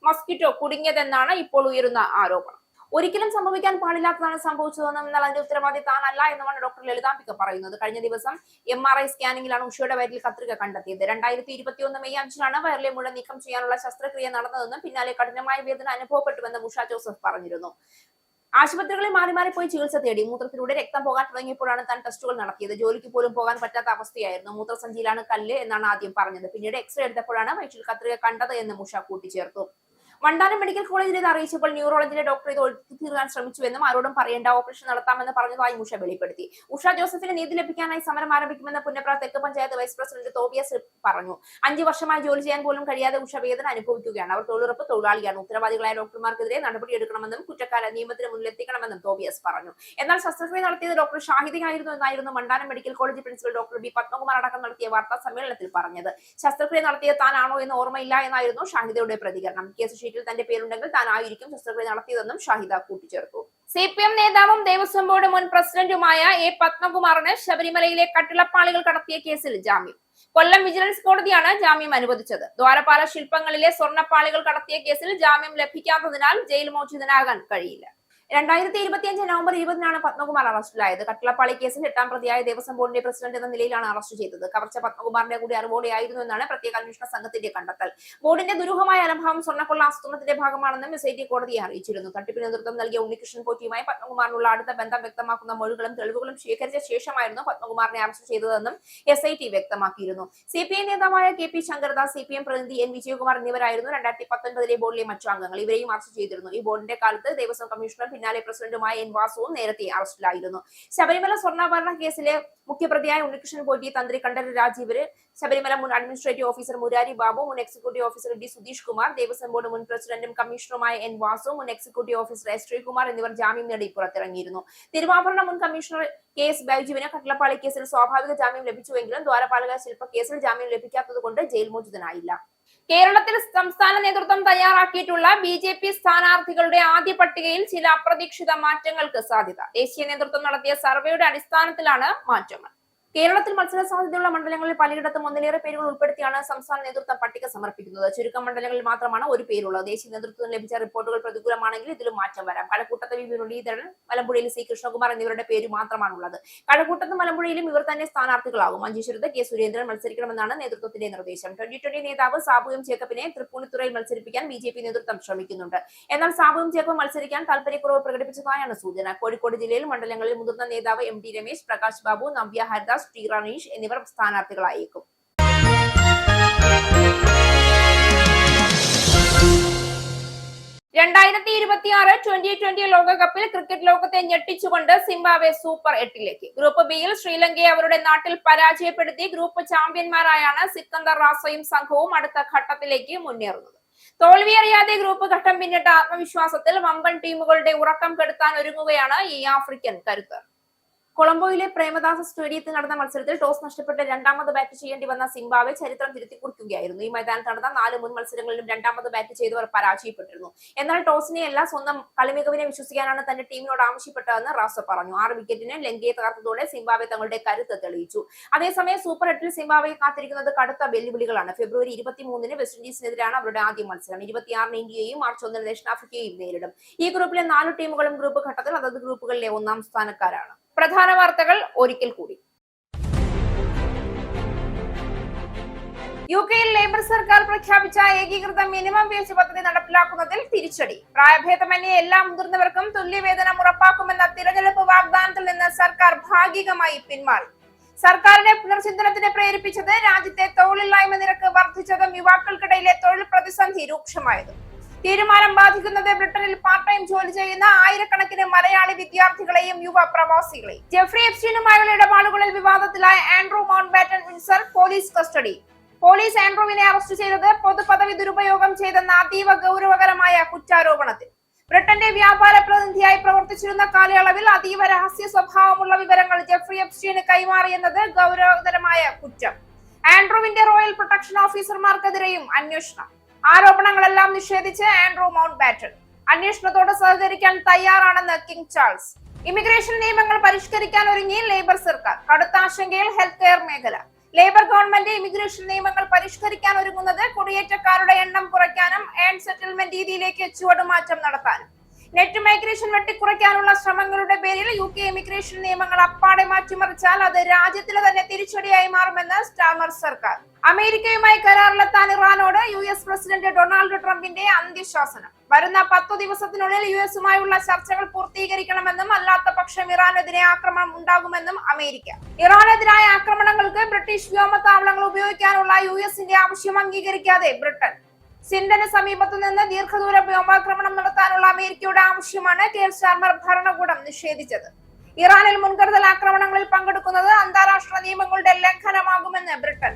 മസ്കിറ്റോ കുടുങ്ങിയതെന്നാണ് ഇപ്പോൾ ഉയരുന്ന ആരോപണം. ഒരിക്കലും സംഭവിക്കാൻ പാടില്ലാത്തതാണ് സംഭവിച്ചതെന്നും എന്നാൽ അതിന്റെ ഉത്തരവാദി താനല്ല എന്നുമാണ് ഡോക്ടർ ലളിതാംബിക പറയുന്നത്. കഴിഞ്ഞ ദിവസം MRI സ്കാനിങ്ങിലാണ് ഉഷയുടെ വയറ്റിൽ കത്രിക കണ്ടെത്തിയത്. 2021 മെയ് 5-നാണ് വയറിലെ മുഴ നീക്കം ചെയ്യാനുള്ള ശസ്ത്രക്രിയ നടന്നതെന്നും പിന്നാലെ കഠിനമായ വേദന അനുഭവപ്പെട്ടുവെന്നും ഉഷ ജോസഫ് പറഞ്ഞിരുന്നു. ആശുപത്രികളിൽ മാറി മാറി പോയി ചികിത്സ തേടി. മൂത്രത്തിലൂടെ രക്തം പോകാൻ തുടങ്ങിയപ്പോഴാണ് താൻ ടെസ്റ്റുകൾ നടത്തിയത്. ജോലിക്ക് പോലും പോകാൻ പറ്റാത്ത അവസ്ഥയായിരുന്നു. മൂത്രസഞ്ചിയിലാണ് കല്ല് എന്നാണ് ആദ്യം പറഞ്ഞത്. പിന്നീട് എക്സ്റേ എടുത്തപ്പോഴാണ് വയറ്റിൽ കത്രിക കണ്ടത് എന്ന് ഉഷ കൂട്ടിച്ചേർത്തു. വണ്ടാനം മെഡിക്കൽ കോളേജിൽ ഇത് അറിയിച്ചപ്പോൾ ന്യൂറോളജിയിലെ ഡോക്ടർ ഇത് ഒഴുക്കി തീർക്കാൻ ശ്രമിച്ചുവെന്നും ആരോടും പറയേണ്ട, ഓപ്പറേഷൻ നടത്താമെന്ന് പറഞ്ഞതായി ഉഷ വെളിപ്പെടുത്തി. ഉഷ ജോസഫിന് നീതി ലഭിക്കാനായി സമരം ആരംഭിക്കുമെന്ന് പുന്നപ്ര തെക്ക് പഞ്ചായത്ത് വൈസ് പ്രസിഡന്റ് തോബിയസ് പറഞ്ഞു. 5 വർഷമായി ജോലി ചെയ്യാൻ പോലും കഴിയാതെ ഉഷ വേദന അനുഭവിക്കുകയാണ്. അവർ തൊഴിലുറപ്പ് തൊഴിലാളിയാണ്. ഉത്തരവാദികളായ ഡോക്ടർമാർക്കെതിരെ നടപടിയെടുക്കണമെന്നും കുറ്റക്കാരെ നിയമത്തിന് മുന്നിലെത്തിക്കണമെന്നും തോബിയസ് പറഞ്ഞു. എന്നാൽ ശസ്ത്രക്രിയ നടത്തിയത് ഡോക്ടർ ഷാഹിദയായിരുന്നു എന്നായിരുന്നു Vandanam medical college principal doctor B. Padmakumar അടക്കം നടത്തിയ വാർത്താ സമ്മേളനത്തിൽ പറഞ്ഞത്. ശസ്ത്രക്രിയ നടത്തിയ താനാണോ എന്ന് ഓർമ്മയില്ല എന്നായിരുന്നു ഷാഹിദയുടെ പ്രതികരണം. കേസ് ഷീറ്റിൽ തന്റെ പേരുണ്ടെങ്കിൽ താനായിരിക്കും ശസ്ത്രക്രിയ നടത്തിയതെന്നും ഷാഹിദ കൂട്ടിച്ചേർത്തു. CPM നേതാവും ദേവസ്വം ബോർഡ് മുൻ പ്രസിഡന്റുമായ എ പത്മകുമാറിന് ശബരിമലയിലെ കട്ടിളപ്പാളികൾ കടത്തിയ കേസിൽ ജാമ്യം. കൊല്ലം വിജിലൻസ് കോടതിയാണ് ജാമ്യം അനുവദിച്ചത്. ദ്വാരപാല ശില്പങ്ങളിലെ സ്വർണ്ണപ്പാളികൾ കടത്തിയ കേസിൽ ജാമ്യം ലഭിക്കാത്തതിനാൽ ജയിൽ മോചിതനാകാൻ കഴിയില്ല. 2025 നവംബർ 20-നാണ് പത്മകുമാർ അറസ്റ്റിലായത്. കട്ടിളപ്പാളി കേസിൽ 8ാം പ്രതിയായ ദേവസ്വം ബോർഡിന്റെ പ്രസിഡന്റ് എന്ന നിലയിലാണ് അറസ്റ്റ് ചെയ്തത്. കവർച്ച പത്മകുമാറിന്റെ കൂടി അറിവോടെയായിരുന്നു എന്നാണ് പ്രത്യേക അന്വേഷണ സംഘത്തിന്റെ കണ്ടെത്തൽ. ബോർഡിന്റെ ദുരൂഹമായ അലംഭാവം സ്വർണ്ണക്കൊള്ള ആസൂത്രണത്തിന്റെ ഭാഗമാണെന്നും SIT കോടതിയെ അറിയിച്ചിരുന്നു. തട്ടിപ്പിന് നേതൃത്വം നൽകിയ ഉണ്ണികൃഷ്ണൻ പോറ്റിയുമായി പത്മകുമാറിനുള്ള അടുത്ത ബന്ധം വ്യക്തമാക്കുന്ന മൊഴികളും തെളിവുകളും ശേഖരിച്ച ശേഷമായിരുന്നു പത്മകുമാറിനെ അറസ്റ്റ് ചെയ്തതെന്നും SIT വ്യക്തമാക്കിയിരുന്നു. CPI നേതാവായ KP ശങ്കർദാസ്, CPM പ്രതിനിധി N വിജയകുമാർ എന്നിവരായിരുന്നു 2019 ബോർഡിലെ മറ്റു അംഗങ്ങൾ. ഇവരെയും അറസ്റ്റ് ചെയ്തിരുന്നു. ഈ ബോർഡിന്റെ കാലത്ത് ദേവസ്വം കമ്മീഷണർ പിന്നാലെ പ്രസിഡന്റുമായ N വാസുവും നേരത്തെ അറസ്റ്റിലായിരുന്നു. ശബരിമല സ്വർണ്ണാഭരണ കേസിലെ മുഖ്യപ്രതിയായ ഉണ്ണികൃഷ്ണൻ പോറ്റി, തന്ത്രി കണ്ഠരര് രാജീവര്, ശബരിമല മുൻ അഡ്മിനിസ്ട്രേറ്റീവ് ഓഫീസർ മുരാരി ബാബു, മുൻ executive officer D Sudheesh Kumar, Devaswom board മുൻ പ്രസിഡന്റും കമ്മീഷണറുമായ N വാസു, മുൻ എക്സിക്യൂട്ടീവ് ഓഫീസർ S ശ്രീകുമാർ എന്നിവർ ജാമ്യം നേടി പുറത്തിറങ്ങിയിരുന്നു. തിരുവാഭരണ മുൻ കമ്മീഷണർ KS ബൈജുവിന് കട്ടിളപ്പാളി കേസിൽ സ്വാഭാവിക ജാമ്യം ലഭിച്ചുവെങ്കിലും ദ്വാരപാലക ശില്പ കേസിൽ ജാമ്യം ലഭിക്കാത്തതുകൊണ്ട് ജയിൽ മോചിതനായില്ല. കേരളത്തിൽ സംസ്ഥാന നേതൃത്വം തയ്യാറാക്കിയിട്ടുള്ള BJP സ്ഥാനാർത്ഥികളുടെ ആദ്യ പട്ടികയിൽ ചില അപ്രതീക്ഷിത മാറ്റങ്ങൾക്ക് സാധ്യത. ദേശീയ നേതൃത്വം നടത്തിയ സർവേയുടെ അടിസ്ഥാനത്തിലാണ് മാറ്റങ്ങൾ. കേരളത്തിൽ മത്സര സാധ്യതയുള്ള മണ്ഡലങ്ങളിൽ പലയിടത്തും ഒന്നിലേറെ പേരുകൾ ഉൾപ്പെടുത്തിയാണ് സംസ്ഥാന നേതൃത്വം പട്ടിക സമർപ്പിക്കുന്നത്. ചുരുക്കം മണ്ഡലങ്ങളിൽ മാത്രമാണ് ഒരു പേരുള്ളത്. ദേശീയ നേതൃത്വത്തിന് ലഭിച്ച റിപ്പോർട്ടുകൾ പ്രതികൂലമാണെങ്കിൽ ഇതിലും മാറ്റം വരാം. കഴക്കൂട്ടത്ത് വി മുരളീധരൻ, മലമ്പുഴയിൽ C കൃഷ്ണകുമാർ എന്നിവരുടെ പേര് മാത്രമാണുള്ളത്. കഴക്കൂട്ടത്തും മലമ്പുഴയിലും ഇവർ തന്നെ സ്ഥാനാർത്ഥികളാകും. മഞ്ചേശ്വരത്ത് K സുരേന്ദ്രൻ മത്സരിക്കണമെന്നാണ് നേതൃത്വത്തിന്റെ നിർദ്ദേശം. 2020 നേതാവ് സാബു M ജേക്കബിനെ തൃപ്പൂണിത്തുറയിൽ മത്സരിപ്പിക്കാൻ BJP നേതൃത്വം ശ്രമിക്കുന്നുണ്ട്. എന്നാൽ സാബു M ജേക്കബ് മത്സരിക്കാൻ താൽപര്യക്കുറവ് പ്രകടിപ്പിച്ചതായാണ് സൂചന. കോഴിക്കോട് ജില്ലയിൽ മണ്ഡലങ്ങളിൽ മുതിർന്ന നേതാവ് MD രമേശ്, പ്രകാശ് ബാബു, നവ്യ ഹരിദാസ്, ടി റണീഷ് എന്നിവർ സ്ഥാനാർത്ഥികളായേക്കും. 2026 T20 ലോകകപ്പിൽ ക്രിക്കറ്റ് ലോകത്തെ ഞെട്ടിച്ചുകൊണ്ട് സിംബാബ്വെ സൂപ്പർ 8-ലേക്ക്. ഗ്രൂപ്പ് ബിയിൽ ശ്രീലങ്കയെ അവരുടെ നാട്ടിൽ പരാജയപ്പെടുത്തി ഗ്രൂപ്പ് ചാമ്പ്യന്മാരായാണ് സിക്കന്ദർ റാസയും സംഘവും അടുത്ത ഘട്ടത്തിലേക്ക് മുന്നേറുന്നത്. തോൽവിയറിയാതെ ഗ്രൂപ്പ് ഘട്ടം പിന്നിട്ട ആത്മവിശ്വാസത്തിൽ വമ്പൻ ടീമുകളുടെ ഉറക്കം കെടുത്താൻ ഒരുങ്ങുകയാണ് ഈ ആഫ്രിക്കൻ കരുത്തർ. കൊളംബോയിലെ പ്രേമദാസ സ്റ്റേഡിയത്തിൽ നടന്ന മത്സരത്തിൽ ടോസ് നഷ്ടപ്പെട്ട് രണ്ടാമത് ബാറ്റ് ചെയ്യേണ്ടി വന്ന സിംബാബ്വെ ചരിത്രം തിരുത്തിക്കുറിക്കുകയായിരുന്നു. ഈ മൈതാനത്ത് നടന്ന 4 മുൻ മത്സരങ്ങളിലും രണ്ടാമത് ബാറ്റ് ചെയ്തവർ പരാജയപ്പെട്ടിരുന്നു. എന്നാൽ ടോസിനെയല്ല, സ്വന്തം കളിമികവിനെ വിശ്വസിക്കാനാണ് തന്റെ ടീമിനോട് ആവശ്യപ്പെട്ടതെന്ന് റാസ പറഞ്ഞു. 6 വിക്കറ്റിന് ലങ്കയെ തകർത്തതോടെ സിംബാബ്വെ തങ്ങളുടെ കരുത്ത് തെളിയിച്ചു. അതേസമയം സൂപ്പർ 8-ൽ സിംബാബ്വെ കാത്തിരിക്കുന്നത് കടുത്ത വെല്ലുവിളികളാണ്. ഫെബ്രുവരി 23-ന് വെസ്റ്റ് ഇൻഡീസിനെതിരാണ് അവരുടെ ആദ്യ മത്സരം. 26-ന് ഇന്ത്യയെയും മാർച്ച് 1-ന് ദക്ഷിണാഫ്രിക്കയെയും നേരിടും. ഈ ഗ്രൂപ്പിലെ 4 ടീമുകളും ഗ്രൂപ്പ് ഘട്ടത്തിൽ അതത് ഗ്രൂപ്പുകളിലെ 1-ാം സ്ഥാനക്കാരാണ്. പ്രധാന വാർത്തകൾ ഒരിക്കൽ കൂടി. UK-യിൽ ലേബർ സർക്കാർ പ്രഖ്യാപിച്ച ഏകീകൃത മിനിമം വേജ് പദ്ധതി നടപ്പിലാക്കുന്നതിൽ തിരിച്ചടി. പ്രായഭേദമന്യേ എല്ലാ മുതിർന്നവർക്കും തുല്യവേതനം ഉറപ്പാക്കുമെന്ന തിരഞ്ഞെടുപ്പ് വാഗ്ദാനത്തിൽ നിന്ന് സർക്കാർ ഭാഗികമായി പിന്മാറി. സർക്കാരിനെ പുനർചിന്തനത്തിന് പ്രേരിപ്പിച്ചത് രാജ്യത്തെ തൊഴിലില്ലായ്മ നിരക്ക് വർദ്ധിച്ചതും യുവാക്കൾക്കിടയിലെ തൊഴിൽ പ്രതിസന്ധി രൂക്ഷമായതും. തീരുമാനം ബാധിക്കുന്നത് ബ്രിട്ടനിൽ പാർട്ട് ടൈം ജോലി ചെയ്യുന്ന ആയിരക്കണക്കിന് മലയാളി വിദ്യാർത്ഥികളെയും യുവ പ്രവാസികളെയും. ജെഫ്രി എപ്സ്റ്റീനുമായുള്ള ഇടപാടുകളിൽ വിവാദത്തിലായ Andrew Mountbatten Windsor police custody. Police ആൻഡ്രൂവിനെ അറസ്റ്റ് ചെയ്തത് പൊതുപദവി ദുരുപയോഗം ചെയ്തെന്ന അതീവ ഗൗരവകരമായ കുറ്റാരോപണത്തിൽ. ബ്രിട്ടന്റെ വ്യാപാര പ്രതിനിധിയായി പ്രവർത്തിച്ചിരുന്ന കാലയളവിൽ അതീവ രഹസ്യ സ്വഭാവമുള്ള വിവരങ്ങൾ ജെഫ്രി എപ്സ്റ്റീന് കൈമാറിയെന്നത് ഗൗരവതരമായ കുറ്റം. ആൻഡ്രൂവിന്റെ റോയൽ പ്രൊട്ടക്ഷൻ ഓഫീസർമാർക്കെതിരെയും അന്വേഷണം. ആരോപണങ്ങളെല്ലാം നിഷേധിച്ച് ആൻഡ്രൂ മൗണ്ട്ബാറ്റൻ അന്വേഷണത്തോട് സഹകരിക്കാൻ തയ്യാറാണെന്ന് കിങ് ചാൾസ്. ഇമിഗ്രേഷൻ നിയമങ്ങൾ പരിഷ്കരിക്കാൻ ഒരുങ്ങി ലേബർ സർക്കാർ. കടുത്ത ആശങ്കയിൽ ഹെൽത്ത് കെയർ മേഖല. ലേബർ ഗവൺമെന്റ് ഇമിഗ്രേഷൻ നിയമങ്ങൾ പരിഷ്കരിക്കാൻ ഒരുങ്ങുന്നത് കുടിയേറ്റക്കാരുടെ എണ്ണം കുറയ്ക്കാനും ആൻഡ് സെറ്റിൽമെന്റ് രീതിയിലേക്ക് ചുവടുമാറ്റം നടത്താനും. നെറ്റ് മൈഗ്രേഷൻ വെട്ടിക്കുറയ്ക്കാനുള്ള ശ്രമങ്ങളുടെ പേരിൽ UK ഇമിഗ്രേഷൻ നിയമങ്ങൾ അപ്പാടെ മാറ്റിമറിച്ചാൽ അത് രാജ്യത്തിന് തന്നെ തിരിച്ചടിയായി മാറുമെന്ന് സ്റ്റാമർ സർക്കാർ. അമേരിക്കയുമായി കരാറിലെത്താൻ ഇറാനോട് US പ്രസിഡന്റ് ഡൊണാൾഡ് ട്രംപിന്റെ അന്ത്യശാസനം. വരുന്ന 10 ദിവസത്തിനുള്ളിൽ US-ഉമായുള്ള ചർച്ചകൾ പൂർത്തീകരിക്കണമെന്നും അല്ലാത്ത പക്ഷം ഇറാനെതിരെ ആക്രമണം ഉണ്ടാകുമെന്നും അമേരിക്ക. ഇറാനെതിരായ ആക്രമണങ്ങൾക്ക് ബ്രിട്ടീഷ് വ്യോമതാവളങ്ങൾ ഉപയോഗിക്കാനുള്ള US-ന്റെ ആവശ്യം അംഗീകരിക്കാതെ ബ്രിട്ടൻ. സിൻഡന് സമീപത്തു നിന്ന് ദീർഘദൂര വ്യോമാക്രമണം നടത്താനുള്ള അമേരിക്കയുടെ ആവശ്യമാണ് കെയർ സ്റ്റാർമർ ഭരണകൂടം നിഷേധിച്ചത്. ഇറാനിൽ മുൻകരുതൽ ആക്രമണങ്ങളിൽ പങ്കെടുക്കുന്നത് അന്താരാഷ്ട്ര നിയമങ്ങളുടെ ലംഘനമാകുമെന്ന് ബ്രിട്ടൻ.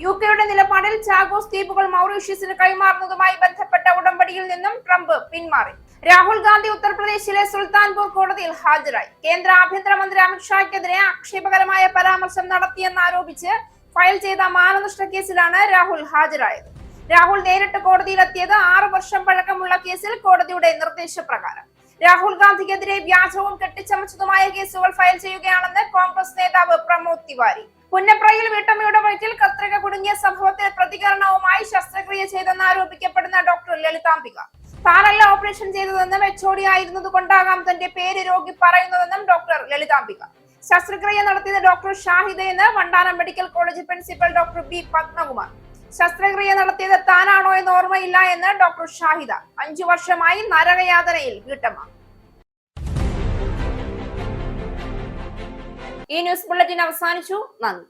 UK-യുടെ നിലപാടിൽ ചാഗോസ് ദ്വീപുകൾ മൗറീഷ്യസിന് കൈമാറുന്നതുമായി ബന്ധപ്പെട്ട ഉടമ്പടിയിൽ നിന്നും ട്രംപ് പിന്മാറി. രാഹുൽ ഗാന്ധി ഉത്തർപ്രദേശിലെ സുൽത്താൻപൂർ കോടതിയിൽ ഹാജരായി. കേന്ദ്ര ആഭ്യന്തരമന്ത്രി അമിത്ഷായ്ക്കെതിരെ ആക്ഷേപകരമായ പരാമർശം നടത്തിയെന്നാരോപിച്ച് ഫയൽ ചെയ്ത മാനനഷ്ട കേസിലാണ് രാഹുൽ ഹാജരായത്. രാഹുൽ നേരിട്ട് കോടതിയിലെത്തിയത് 6 വർഷം പഴക്കമുള്ള കേസിൽ കോടതിയുടെ നിർദ്ദേശപ്രകാരം. രാഹുൽ ഗാന്ധിക്കെതിരെ വ്യാജവും കെട്ടിച്ചമച്ചതുമായ കേസുകൾ ഫയൽ ചെയ്യുകയാണെന്ന് കോൺഗ്രസ് നേതാവ് പ്രമോദ് തിവാരി. പുന്നപ്രയിൽ വീട്ടമ്മയുടെ വയറ്റിൽ കത്രിക കുടുങ്ങിയ സംഭവത്തിൽ പ്രതികരണവുമായി ശസ്ത്രക്രിയ ചെയ്തെന്ന് ആരോപിക്കപ്പെടുന്ന ഡോക്ടർ ലളിതാംബിക. താനല്ല ഓപ്പറേഷൻ ചെയ്തതെന്നും HOD ആയിരുന്നത് കൊണ്ടാകാം തന്റെ പേര് രോഗി പറയുന്നതെന്നും ഡോക്ടർ ലളിതാംബിക. ശസ്ത്രക്രിയ നടത്തിയത് ഡോക്ടർ ഷാഹിദയെന്ന് Vandanam medical college principal doctor B Padmakumar. ശസ്ത്രക്രിയ നടത്തിയത് താനാണോ എന്ന് ഓർമ്മയില്ല എന്ന് ഡോക്ടർ ഷാഹിദ. 5 വർഷമായി നരകയാതനയിൽ വീട്ടമ്മ. ഈ ന്യൂസ് ബുള്ളറ്റിൻ അവസാനിച്ചു. നന്ദി.